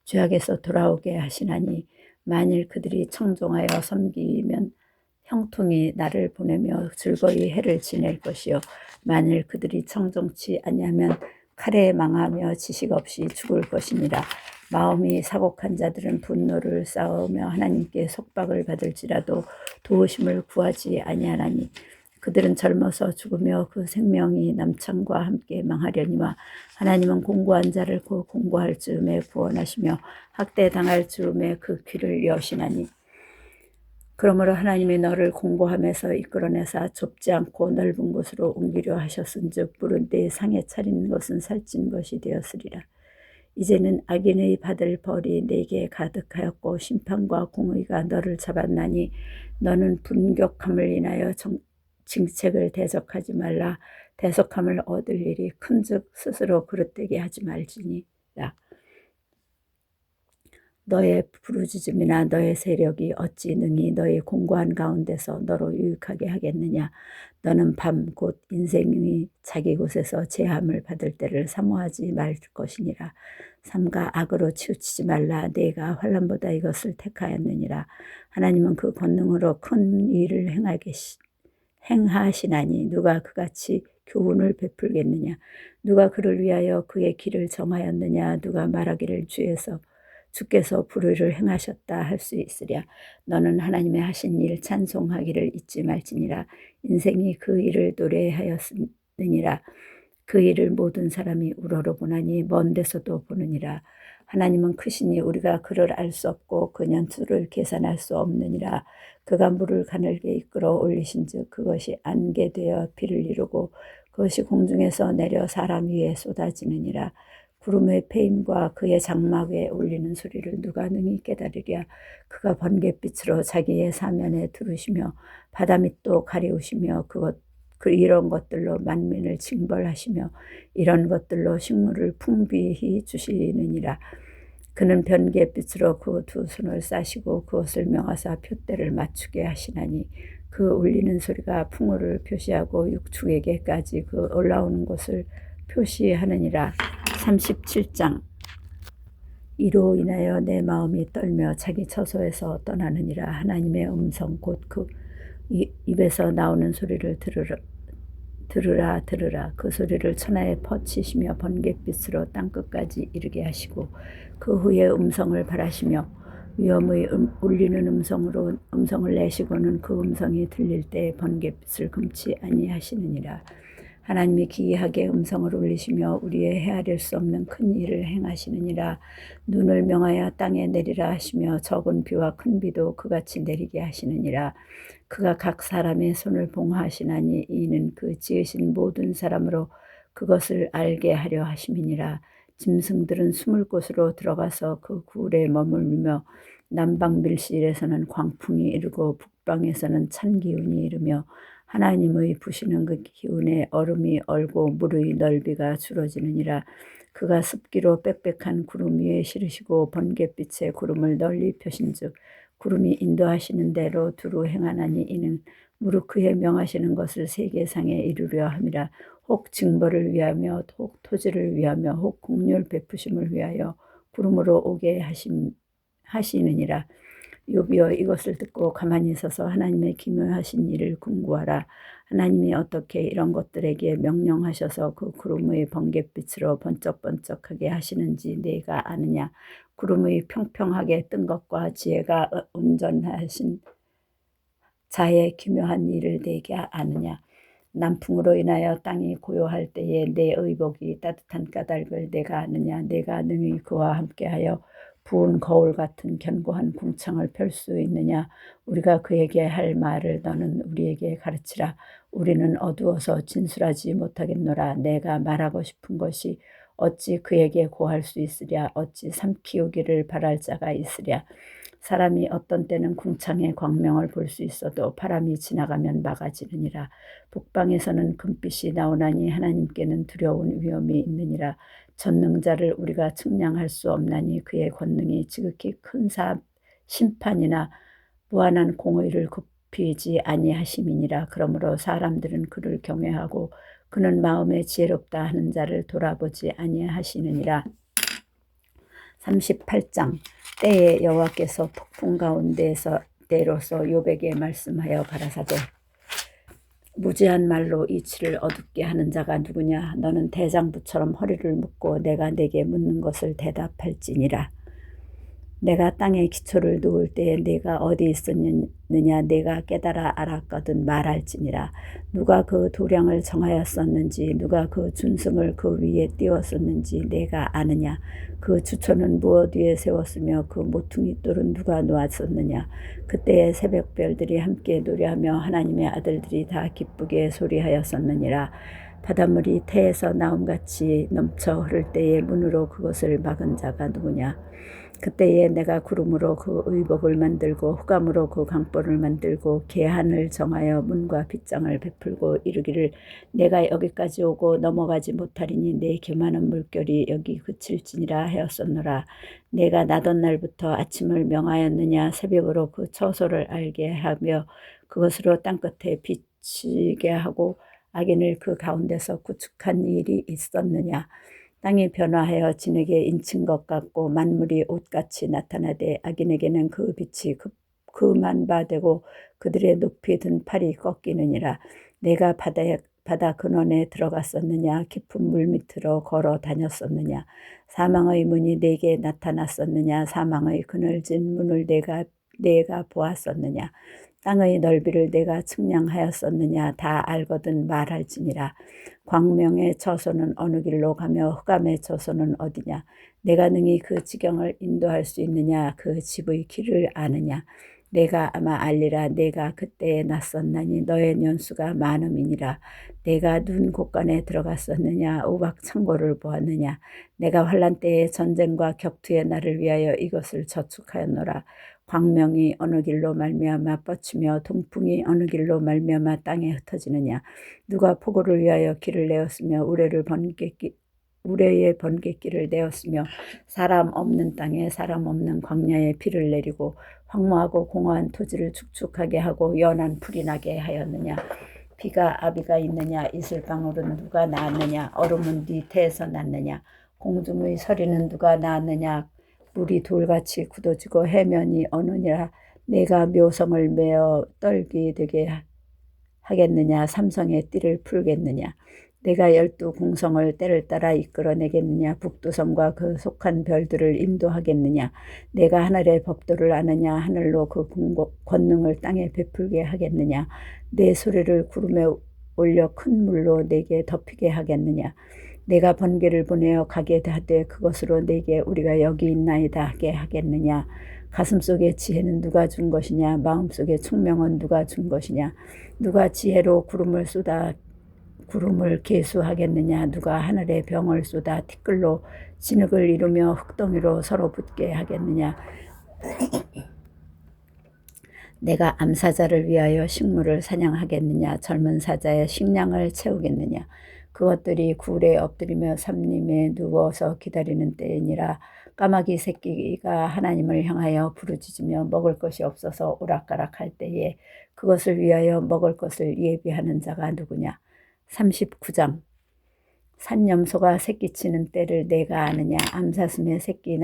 죄악에서 돌아오게 하시나니 만일 그들이 청종하여 섬기면 형통이 나를 보내며 즐거이 해를 지낼 것이요 만일 그들이 청종치 아니하면 칼에 망하며 지식 없이 죽을 것이니라. 마음이 사곡한 자들은 분노를 쌓으며 하나님께 속박을 받을지라도 도우심을 구하지 아니하나니 그들은 젊어서 죽으며 그 생명이 남창과 함께 망하려니와 하나님은 공고한 자를 그 공고할 즈음에 구원하시며 학대당할 즈음에 그 귀를 여시나니 그러므로 하나님이 너를 공고함에서 이끌어내사 좁지 않고 넓은 곳으로 옮기려 하셨은즉 물은 내 상에 차린 것은 살찐 것이 되었으리라. 이제는 악인의 받을 벌이 내게 가득하였고 심판과 공의가 너를 잡았나니 너는 분격함을 인하여 징책을 대적하지 말라. 대속함을 얻을 일이 큰즉 스스로 그릇되게 하지 말지니라. 너의 부르짖음이나 너의 세력이 어찌 능히 너의 공고한 가운데서 너로 유익하게 하겠느냐. 너는 밤 곧 인생이 자기 곳에서 제함을 받을 때를 사모하지 말 것이니라. 삼가 악으로 치우치지 말라. 내가 환난보다 이것을 택하였느니라. 하나님은 그 권능으로 큰 일을 행하시나니 누가 그같이 교훈을 베풀겠느냐. 누가 그를 위하여 그의 길을 정하였느냐. 누가 말하기를 주께서 불의를 행하셨다 할 수 있으랴. 너는 하나님의 하신 일 찬송하기를 잊지 말지니라. 인생이 그 일을 노래하였느니라. 그 일을 모든 사람이 우러러보나니 먼 데서도 보느니라. 하나님은 크시니 우리가 그를 알 수 없고 그 년수를 계산할 수 없느니라. 그가 물을 가늘게 이끌어 올리신즉 그것이 안개되어 비를 이루고 그것이 공중에서 내려 사람 위에 쏟아지느니라. 구름의 패임과 그의 장막 위에 울리는 소리를 누가 능히 깨달으랴. 그가 번갯빛으로 자기의 사면에 두르시며 바다 밑도 가리우시며 이런 것들로 만민을 징벌하시며 이런 것들로 식물을 풍비히 주시느니라. 그는 번갯빛으로 그 두 손을 싸시고 그것을 명하사 표대를 맞추게 하시나니 그 울리는 소리가 풍우를 표시하고 육축에게까지 그 올라오는 곳을 표시하느니라. 37장 이로 인하여 내 마음이 떨며 자기 처소에서 떠나느니라. 하나님의 음성 곧 그 입에서 나오는 소리를 들으라. 그 소리를 천하에 퍼치시며 번갯빛으로 땅끝까지 이르게 하시고 그 후에 음성을 발하시며 위엄의 울리는 음성을 내시고는 그 음성이 들릴 때 번갯빛을 금치 아니하시느니라. 하나님이 기이하게 음성을 울리시며 우리의 헤아릴 수 없는 큰 일을 행하시느니라. 눈을 명하여 땅에 내리라 하시며 적은 비와 큰 비도 그같이 내리게 하시느니라. 그가 각 사람의 손을 봉하시나니 이는 그 지으신 모든 사람으로 그것을 알게 하려 하심이니라. 짐승들은 숨을 곳으로 들어가서 그 굴에 머물며 남방 밀실에서는 광풍이 이르고 북방에서는 찬 기운이 이르며 하나님의 부시는 그 기운에 얼음이 얼고 물의 넓이가 줄어지느니라. 그가 습기로 빽빽한 구름 위에 실으시고 번갯빛에 구름을 널리 펴신즉 구름이 인도하시는 대로 두루 행하나니 이는 무릇 그의 명하시는 것을 세계상에 이루려 함이라. 혹 징벌을 위하며 혹 토지를 위하며 혹 공률 베푸심을 위하여 구름으로 오게 하시느니라. 욥이여 이것을 듣고 가만히 서서 하나님의 기묘하신 일을 궁구하라. 하나님이 어떻게 이런 것들에게 명령하셔서 그 구름의 번갯빛으로 번쩍번쩍하게 하시는지 네가 아느냐. 구름의 평평하게 뜬 것과 지혜가 온전하신 자의 기묘한 일을 네가 아느냐. 남풍으로 인하여 땅이 고요할 때에 내 의복이 따뜻한 까닭을 내가 아느냐. 내가 능히 그와 함께하여 부은 거울 같은 견고한 궁창을 펼 수 있느냐. 우리가 그에게 할 말을 너는 우리에게 가르치라. 우리는 어두워서 진술하지 못하겠노라. 내가 말하고 싶은 것이 어찌 그에게 고할 수 있으랴. 어찌 삼키우기를 바랄 자가 있으랴. 사람이 어떤 때는 궁창의 광명을 볼 수 있어도 바람이 지나가면 막아지느니라. 북방에서는 금빛이 나오나니 하나님께는 두려운 위험이 있느니라. 전능자를 우리가 측량할 수 없나니 그의 권능이 지극히 큰 심판이나 무한한 공의를 굽히지 아니하심이니라. 그러므로 사람들은 그를 경외하고 그는 마음에 지혜롭다 하는 자를 돌아보지 아니하시느니라. 38장. 때에 여호와께서 폭풍 가운데에서 때로서 욥에게 말씀하여 가라사대 무지한 말로 이치를 어둡게 하는 자가 누구냐. 너는 대장부처럼 허리를 묶고 내가 내게 묻는 것을 대답할지니라. 내가 땅에 기초를 놓을 때에 내가 어디 있었느냐. 내가 깨달아 알았거든 말할지니라. 누가 그 도량을 정하였었는지 누가 그 준승을 그 위에 띄웠었는지 내가 아느냐. 그 주초는 무엇 위에 세웠으며 그 모퉁이 돌은 누가 놓았었느냐. 그때의 새벽별들이 함께 노래하며 하나님의 아들들이 다 기쁘게 소리하였었느니라. 바닷물이 태에서 나옴같이 넘쳐 흐를 때에 문으로 그것을 막은 자가 누구냐. 그때에 내가 구름으로 그 의복을 만들고 흑암으로 그 강보를 만들고 계한을 정하여 문과 빗장을 베풀고 이르기를 내가 여기까지 오고 넘어가지 못하리니 내 교만한 물결이 여기 그칠지니라 하였었노라. 내가 나던 날부터 아침을 명하였느냐. 새벽으로 그 처소를 알게 하며 그것으로 땅끝에 비치게 하고 악인을 그 가운데서 구축한 일이 있었느냐. 땅이 변화하여 진에게 인친 것 같고 만물이 옷같이 나타나되 악인에게는 그 빛이 그만 바 되고 그들의 높이 든 팔이 꺾이느니라. 내가 바다 근원에 들어갔었느냐. 깊은 물 밑으로 걸어 다녔었느냐. 사망의 문이 내게 나타났었느냐. 사망의 그늘진 문을 내가 보았었느냐. 땅의 넓이를 내가 측량하였었느냐. 다 알거든 말할지니라. 광명의 처소는 어느 길로 가며 흑암의 처소는 어디냐. 내가 능히 그 지경을 인도할 수 있느냐. 그 집의 길을 아느냐. 내가 아마 알리라. 내가 그때에 났었나니 너의 년수가 많음이니라. 내가 눈 곳간에 들어갔었느냐. 우박 창고를 보았느냐. 내가 환난 때에 전쟁과 격투의 날을 위하여 이것을 저축하였노라. 광명이 어느 길로 말미암아 뻗치며 동풍이 어느 길로 말미암아 땅에 흩어지느냐. 누가 폭우를 위하여 길을 내었으며 우레의 번갯길을 내었으며 사람 없는 땅에 사람 없는 광야에 비를 내리고 황무하고 공허한 토지를 축축하게 하고 연한 풀이 나게 하였느냐. 비가 아비가 있느냐. 이슬방울은 누가 낳았느냐. 얼음은 네 태에서 났느냐. 공중의 서리는 누가 낳았느냐. 물이 돌같이 굳어지고 해면이 어느니라. 내가 묘성을 메어 떨기 되게 하겠느냐. 삼성의 띠를 풀겠느냐. 내가 12공성을 때를 따라 이끌어내겠느냐. 북두성과 그 속한 별들을 인도하겠느냐. 내가 하늘의 법도를 아느냐. 하늘로 그 권능을 땅에 베풀게 하겠느냐. 내 소리를 구름에 올려 큰 물로 내게 덮이게 하겠느냐. 내가 번개를 보내어 가게 하되 그것으로 내게 우리가 여기 있나이다 하게 하겠느냐. 가슴속에 지혜는 누가 준 것이냐. 마음속에 총명은 누가 준 것이냐. 누가 지혜로 구름을 계수하겠느냐. 누가 하늘에 병을 쏟아 티끌로 진흙을 이루며 흙덩이로 서로 붙게 하겠느냐. 내가 암사자를 위하여 식물을 사냥하겠느냐. 젊은 사자의 식량을 채우겠느냐. 그것들이 굴에 엎드리며 삼림에 누워서 기다리는 때이니라. 까마귀 새끼가 하나님을 향하여 부르짖으며 먹을 것이 없어서 오락가락할 때에 그것을 위하여 먹을 것을 예비하는 자가 누구냐. 39장. 산염소가 새끼치는 때를 내가 아느냐. 암사슴의 새끼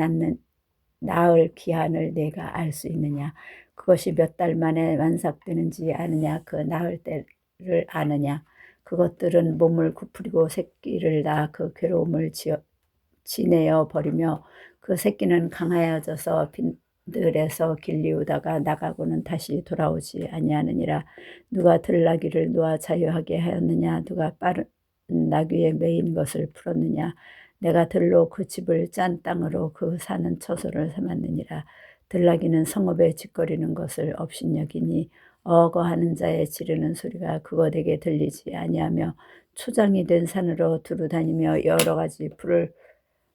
낳을 기한을 내가 알 수 있느냐. 그것이 몇 달 만에 완삭되는지 아느냐. 그 낳을 때를 아느냐. 그것들은 몸을 구부리고 새끼를 낳아 그 괴로움을 지내어 버리며 그 새끼는 강하여져서 들에서 길리우다가 나가고는 다시 돌아오지 아니하느니라. 누가 들나귀를 놓아 자유하게 하였느냐? 누가 빠른 나귀에 매인 것을 풀었느냐? 내가 들로 그 집을 짠 땅으로 그 사는 처소를 삼았느니라. 들나귀는 성읍에 짓거리는 것을 업신여기니 어거하는 자의 지르는 소리가 그것에게 들리지 아니하며 초장이 된 산으로 두루 다니며 여러 가지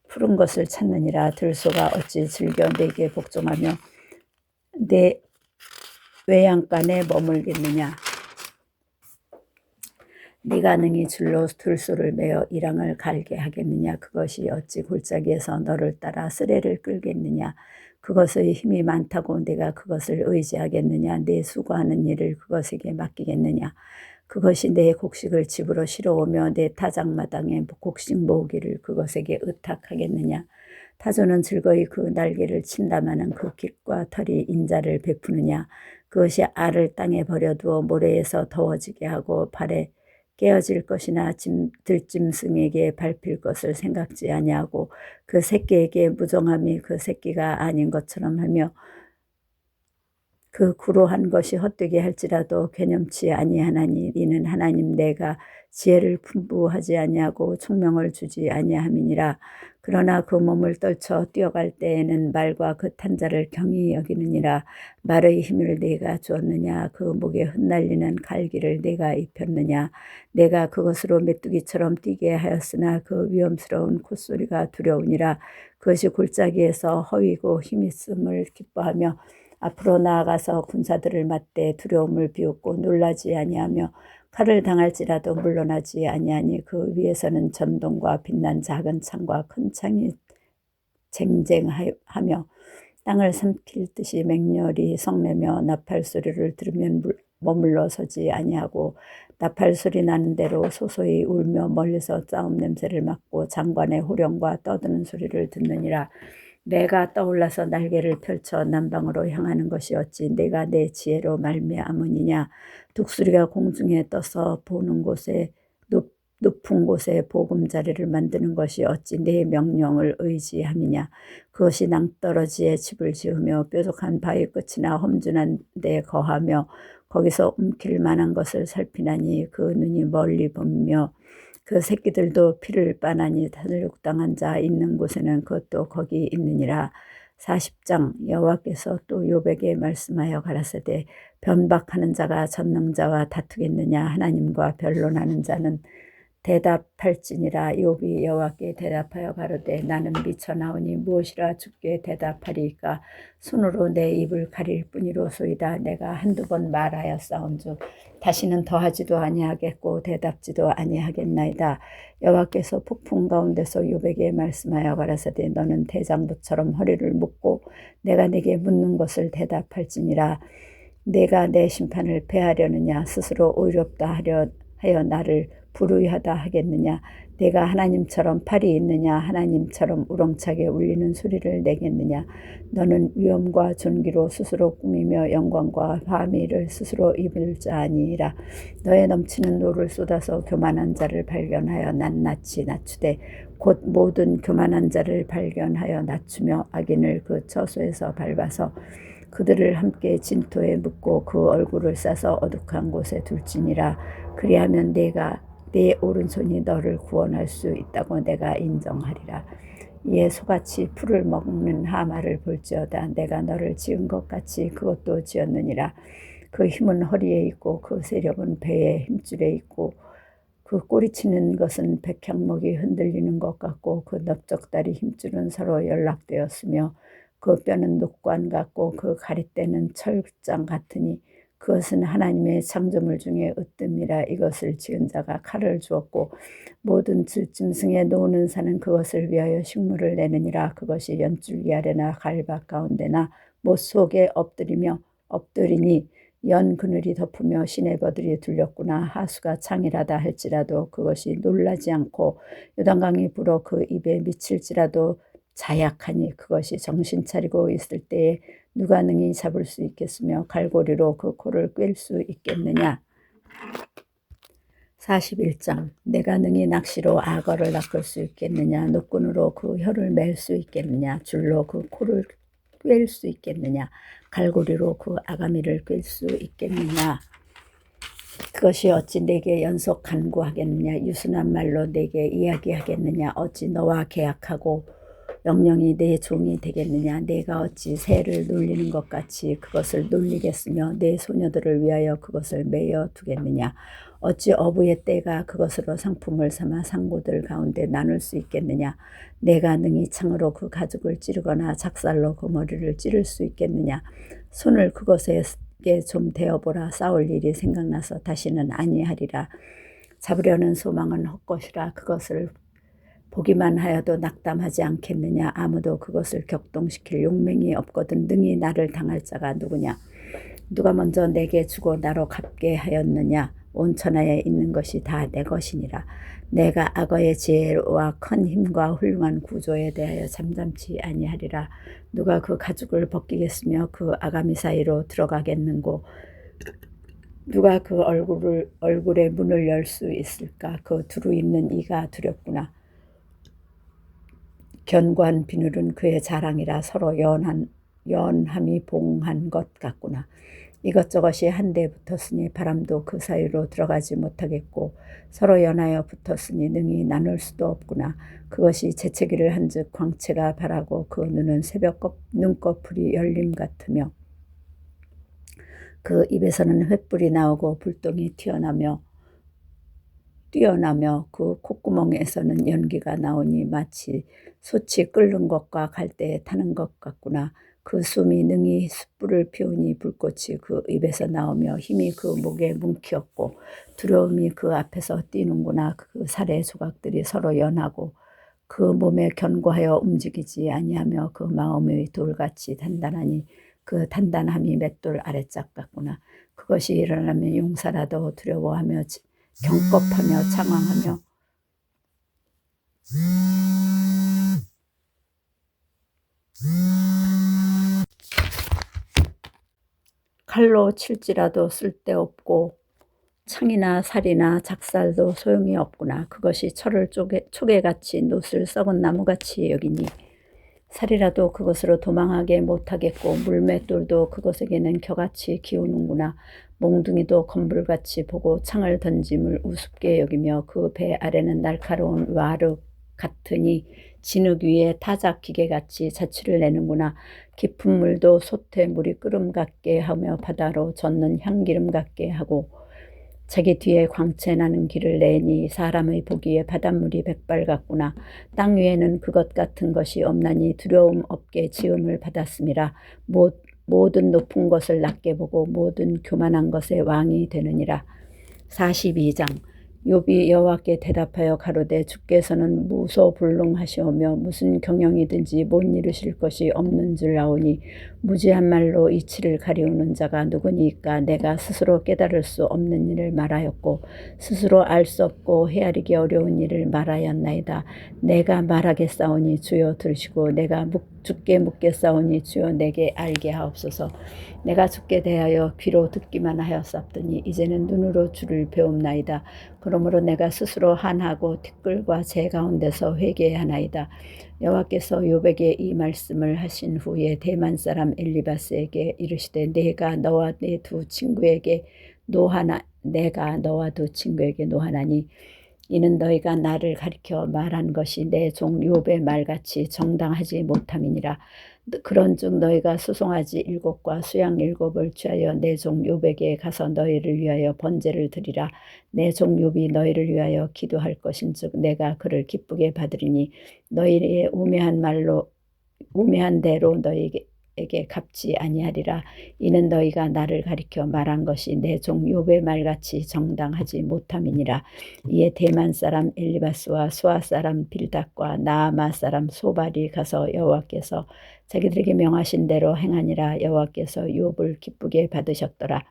푸른 것을 찾느니라. 들소가 어찌 즐겨 내게 복종하며 내 외양간에 머물겠느냐? 네가 능히 줄로 들소를 매어 이랑을 갈게 하겠느냐? 그것이 어찌 골짜기에서 너를 따라 쓰레를 끌겠느냐? 그것의 힘이 많다고 내가 그것을 의지하겠느냐? 내 수고하는 일을 그것에게 맡기겠느냐? 그것이 내 곡식을 집으로 실어오며 내 타작마당에 곡식 모으기를 그것에게 의탁하겠느냐? 타조는 즐거이 그 날개를 친다마는 그 깃과 털이 인자를 베푸느냐? 그것이 알을 땅에 버려두어 모래에서 더워지게 하고 발에 깨어질 것이나 들짐승에게 밟힐 것을 생각지 아니하고 그 새끼에게 무정함이 그 새끼가 아닌 것처럼 하며 그 구로한 것이 헛되게 할지라도 개념치 아니하나니 이는 하나님 내가 지혜를 풍부하지 아니하고 총명을 주지 아니함이니라. 그러나 그 몸을 떨쳐 뛰어갈 때에는 말과 그 탄자를 경히 여기느니라. 말의 힘을 내가 주었느냐? 그 목에 흩날리는 갈기를 내가 입혔느냐? 내가 그것으로 메뚜기처럼 뛰게 하였으나 그 위험스러운 콧소리가 두려우니라. 그것이 골짜기에서 허위고 힘있음을 기뻐하며 앞으로 나아가서 군사들을 맞대 두려움을 비웃고 놀라지 아니하며 칼을 당할지라도 물러나지 아니하니 그 위에서는 전동과 빛난 작은 창과 큰 창이 쟁쟁하며 땅을 삼킬 듯이 맹렬히 성내며 나팔 소리를 들으면 머물러 서지 아니하고 나팔 소리 나는 대로 소소히 울며 멀리서 싸움 냄새를 맡고 장관의 호령과 떠드는 소리를 듣느니라. 내가 떠올라서 날개를 펼쳐 남방으로 향하는 것이 어찌 내가 내 지혜로 말미암으니냐? 독수리가 공중에 떠서 보는 곳에 높은 곳에 보금자리를 만드는 것이 어찌 내 명령을 의지함이냐? 그것이 낭떠러지에 집을 지으며 뾰족한 바위 끝이나 험준한 데 거하며 거기서 움킬 만한 것을 살피나니 그 눈이 멀리 보며 그 새끼들도 피를 빠나니 살육당한 자 있는 곳에는 그것도 거기 있느니라. 40장 여호와께서 또 욥에게 말씀하여 가라사대 변박하는 자가 전능자와 다투겠느냐? 하나님과 변론하는 자는 대답할지니라. 욥이 여호와께 대답하여 가로되 나는 미쳐나오니 무엇이라 주께 대답하리이까? 손으로 내 입을 가릴 뿐이로소이다. 내가 한두 번 말하였사온즉 다시는 더하지도 아니하겠고 대답지도 아니하겠나이다. 여호와께서 폭풍 가운데서 욥에게 말씀하여 가라사대 너는 대장부처럼 허리를 묶고 내가 네게 묻는 것을 대답할지니라. 내가 내 심판을 패하려느냐? 스스로 의롭다 하여 나를 불의하다 하겠느냐? 내가 하나님처럼 팔이 있느냐? 하나님처럼 우렁차게 울리는 소리를 내겠느냐? 너는 위엄과 존귀로 스스로 꾸미며 영광과 화미를 스스로 입을 자 아니라. 너의 넘치는 노를 쏟아서 교만한 자를 발견하여 낱낱이 낮추되 곧 모든 교만한 자를 발견하여 낮추며 악인을 그 처소에서 밟아서 그들을 함께 진토에 묻고 그 얼굴을 싸서 어둑한 곳에 둘지니라. 그리하면 내가 내 오른손이 너를 구원할 수 있다고 내가 인정하리라. 이에 소같이 풀을 먹는 하마를 볼지어다. 내가 너를 지은 것 같이 그것도 지었느니라. 그 힘은 허리에 있고 그 세력은 배의 힘줄에 있고 그 꼬리치는 것은 백향목이 흔들리는 것 같고 그 넓적다리 힘줄은 서로 연락되었으며 그 뼈는 녹관 같고 그 가리대는 철장 같으니 그것은 하나님의 창조물 중에 으뜸이라. 이것을 지은 자가 칼을 주었고 모든 들짐승에 노는 사는 그것을 위하여 식물을 내느니라. 그것이 연줄기 아래나 갈밭 가운데나 못 속에 엎드리니 연 그늘이 덮으며 시내버들이 둘렸구나. 하수가 창이라다 할지라도 그것이 놀라지 않고 요단강이 불어 그 입에 미칠지라도 자약하니 그것이 정신 차리고 있을 때에 누가 능히 잡을 수 있겠으며 갈고리로 그 코를 꿰일 수 있겠느냐? 41장 내가 능히 낚시로 악어를 낚을 수 있겠느냐? 노끈으로 그 혀를 맬 수 있겠느냐? 줄로 그 코를 꿰일 수 있겠느냐? 갈고리로 그 아가미를 꿰일 수 있겠느냐? 그것이 어찌 내게 연속 간구하겠느냐? 유순한 말로 내게 이야기하겠느냐? 어찌 너와 계약하고 영영이 내 종이 되겠느냐? 내가 어찌 새를 놀리는 것 같이 그것을 놀리겠으며 내 소녀들을 위하여 그것을 매여 두겠느냐? 어찌 어부의 때가 그것으로 상품을 삼아 상고들 가운데 나눌 수 있겠느냐? 내가 능히 창으로 그 가죽을 찌르거나 작살로 그 머리를 찌를 수 있겠느냐? 손을 그것에 좀 대어보라. 싸울 일이 생각나서 다시는 아니하리라. 잡으려는 소망은 헛것이라. 그것을 보기만 하여도 낙담하지 않겠느냐? 아무도 그것을 격동시킬 용맹이 없거든 능히 나를 당할 자가 누구냐? 누가 먼저 내게 주고 나로 갚게 하였느냐? 온 천하에 있는 것이 다 내 것이니라. 내가 악어의 지혜와 큰 힘과 훌륭한 구조에 대하여 잠잠치 아니하리라. 누가 그 가죽을 벗기겠으며 그 아가미 사이로 들어가겠는고 누가 그 얼굴의 문을 열 수 있을까? 그 두루 있는 이가 두렵구나. 견고한 비늘은 그의 자랑이라. 서로 연함이 봉한 것 같구나. 이것저것이 한데 붙었으니 바람도 그 사이로 들어가지 못하겠고 서로 연하여 붙었으니 능히 나눌 수도 없구나. 그것이 재채기를 한즉 광채가 바라고 그 눈은 새벽 눈꺼풀이 열림 같으며 그 입에서는 횃불이 나오고 불똥이 뛰어나며 그 콧구멍에서는 연기가 나오니 마치 솥이 끓는 것과 갈대에 타는 것 같구나. 그 숨이 능히 숯불을 피우니 불꽃이 그 입에서 나오며 힘이 그 목에 뭉키었고 두려움이 그 앞에서 뛰는구나. 그 살의 조각들이 서로 연하고 그 몸에 견고하여 움직이지 아니하며 그 마음의 돌같이 단단하니 그 단단함이 맷돌 아래짝 같구나. 그것이 일어나면 용사라도 두려워하며 경겁하며 장황하며 칼로 칠지라도 쓸데없고 창이나 살이나 작살도 소용이 없구나. 그것이 철을 초계같이 노슬 썩은 나무같이 여기니 살이라도 그것으로 도망하게 못하겠고 물맷돌도 그것에게는 겨같이 기우는구나. 몽둥이도 건불같이 보고 창을 던짐을 우습게 여기며 그 배 아래는 날카로운 와르 같으니 진흙 위에 타작 기계같이 자취를 내는구나. 깊은 물도 솥에 물이 끓음 같게 하며 바다로 젓는 향기름 같게 하고 자기 뒤에 광채 나는 길을 내니 사람의 보기에 바닷물이 백발 같구나. 땅 위에는 그것 같은 것이 없나니 두려움 없게 지음을 받았음이라. 모든 높은 것을 낮게 보고 모든 교만한 것의 왕이 되느니라. 42장. 욥이 여호와께 대답하여 가로되 주께서는 무소불능하시오며 무슨 경영이든지 못 이루실 것이 없는 줄 아오니 무지한 말로 이치를 가리우는 자가 누구니까? 내가 스스로 깨달을 수 없는 일을 말하였고 스스로 알 수 없고 헤아리기 어려운 일을 말하였나이다. 내가 말하겠사오니 주여 들으시고 내가 주께 묻겠사오니 주여 내게 알게 하옵소서. 내가 주께 대하여 귀로 듣기만 하였사오니 이제는 눈으로 주를 배움나이다. 그러므로 내가 스스로 한하고 티끌과 재 가운데서 회개하나이다. 여호와께서 욥에게 이 말씀을 하신 후에 대만 사람 엘리바스에게 이르시되 내가 너와 두 친구에게 노하나니 이는 너희가 나를 가리켜 말한 것이 내 종 욥의 말같이 정당하지 못함이니라. 그런즉 너희가 수송아지 7과 수양 7을 취하여 내 종 욥에게 가서 너희를 위하여 번제를 드리라. 내 종 욥이 너희를 위하여 기도할 것인즉 내가 그를 기쁘게 받으리니 너희의 우매한 대로 너희에게 갚지 아니하리라. 이는 너희가 나를 가리켜 말한 것이 내 종 욥의 말같이 정당하지 못함이니라. 이에 대만 사람 엘리바스와 수아 사람 빌닷과 나아마 사람 소발이 가서 여호와께서 자기들에게 명하신 대로 행하니라. 여호와께서 욥을 기쁘게 받으셨더라.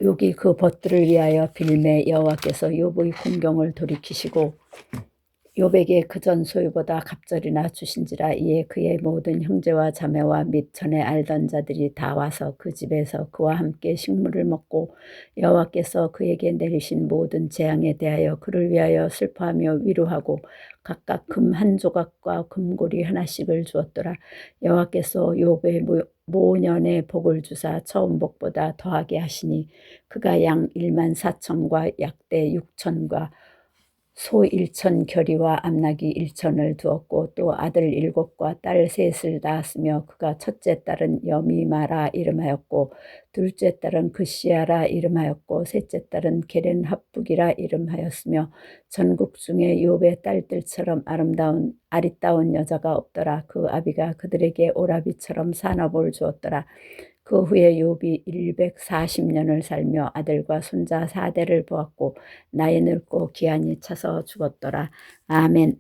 욥이 그 벗들을 위하여 빌매 여호와께서 욥의 공경을 돌이키시고 욥에게 그전 소유보다 갑절이나 주신지라. 이에 그의 모든 형제와 자매와 및 전에 알던 자들이 다 와서 그 집에서 그와 함께 식물을 먹고 여호와께서 그에게 내리신 모든 재앙에 대하여 그를 위하여 슬퍼하며 위로하고 각각 금 한 조각과 금고리 하나씩을 주었더라. 여호와께서 욥의 모년의 복을 주사 처음 복보다 더하게 하시니 그가 양 1만 4천과 약대 6천과 소 1천 겨리와 암나귀 1천을 두었고 또 아들 7과 딸 3을 낳았으며 그가 첫째 딸은 여미마라 이름하였고 둘째 딸은 그시아라 이름하였고 셋째 딸은 게렌합북이라 이름하였으며 전국 중에 욥의 딸들처럼 아리따운 여자가 없더라. 그 아비가 그들에게 오라비처럼 산업을 주었더라. 그 후에 욥이 140년을 살며 아들과 손자 4대를 보았고 나이 늙고 기한이 차서 죽었더라. 아멘.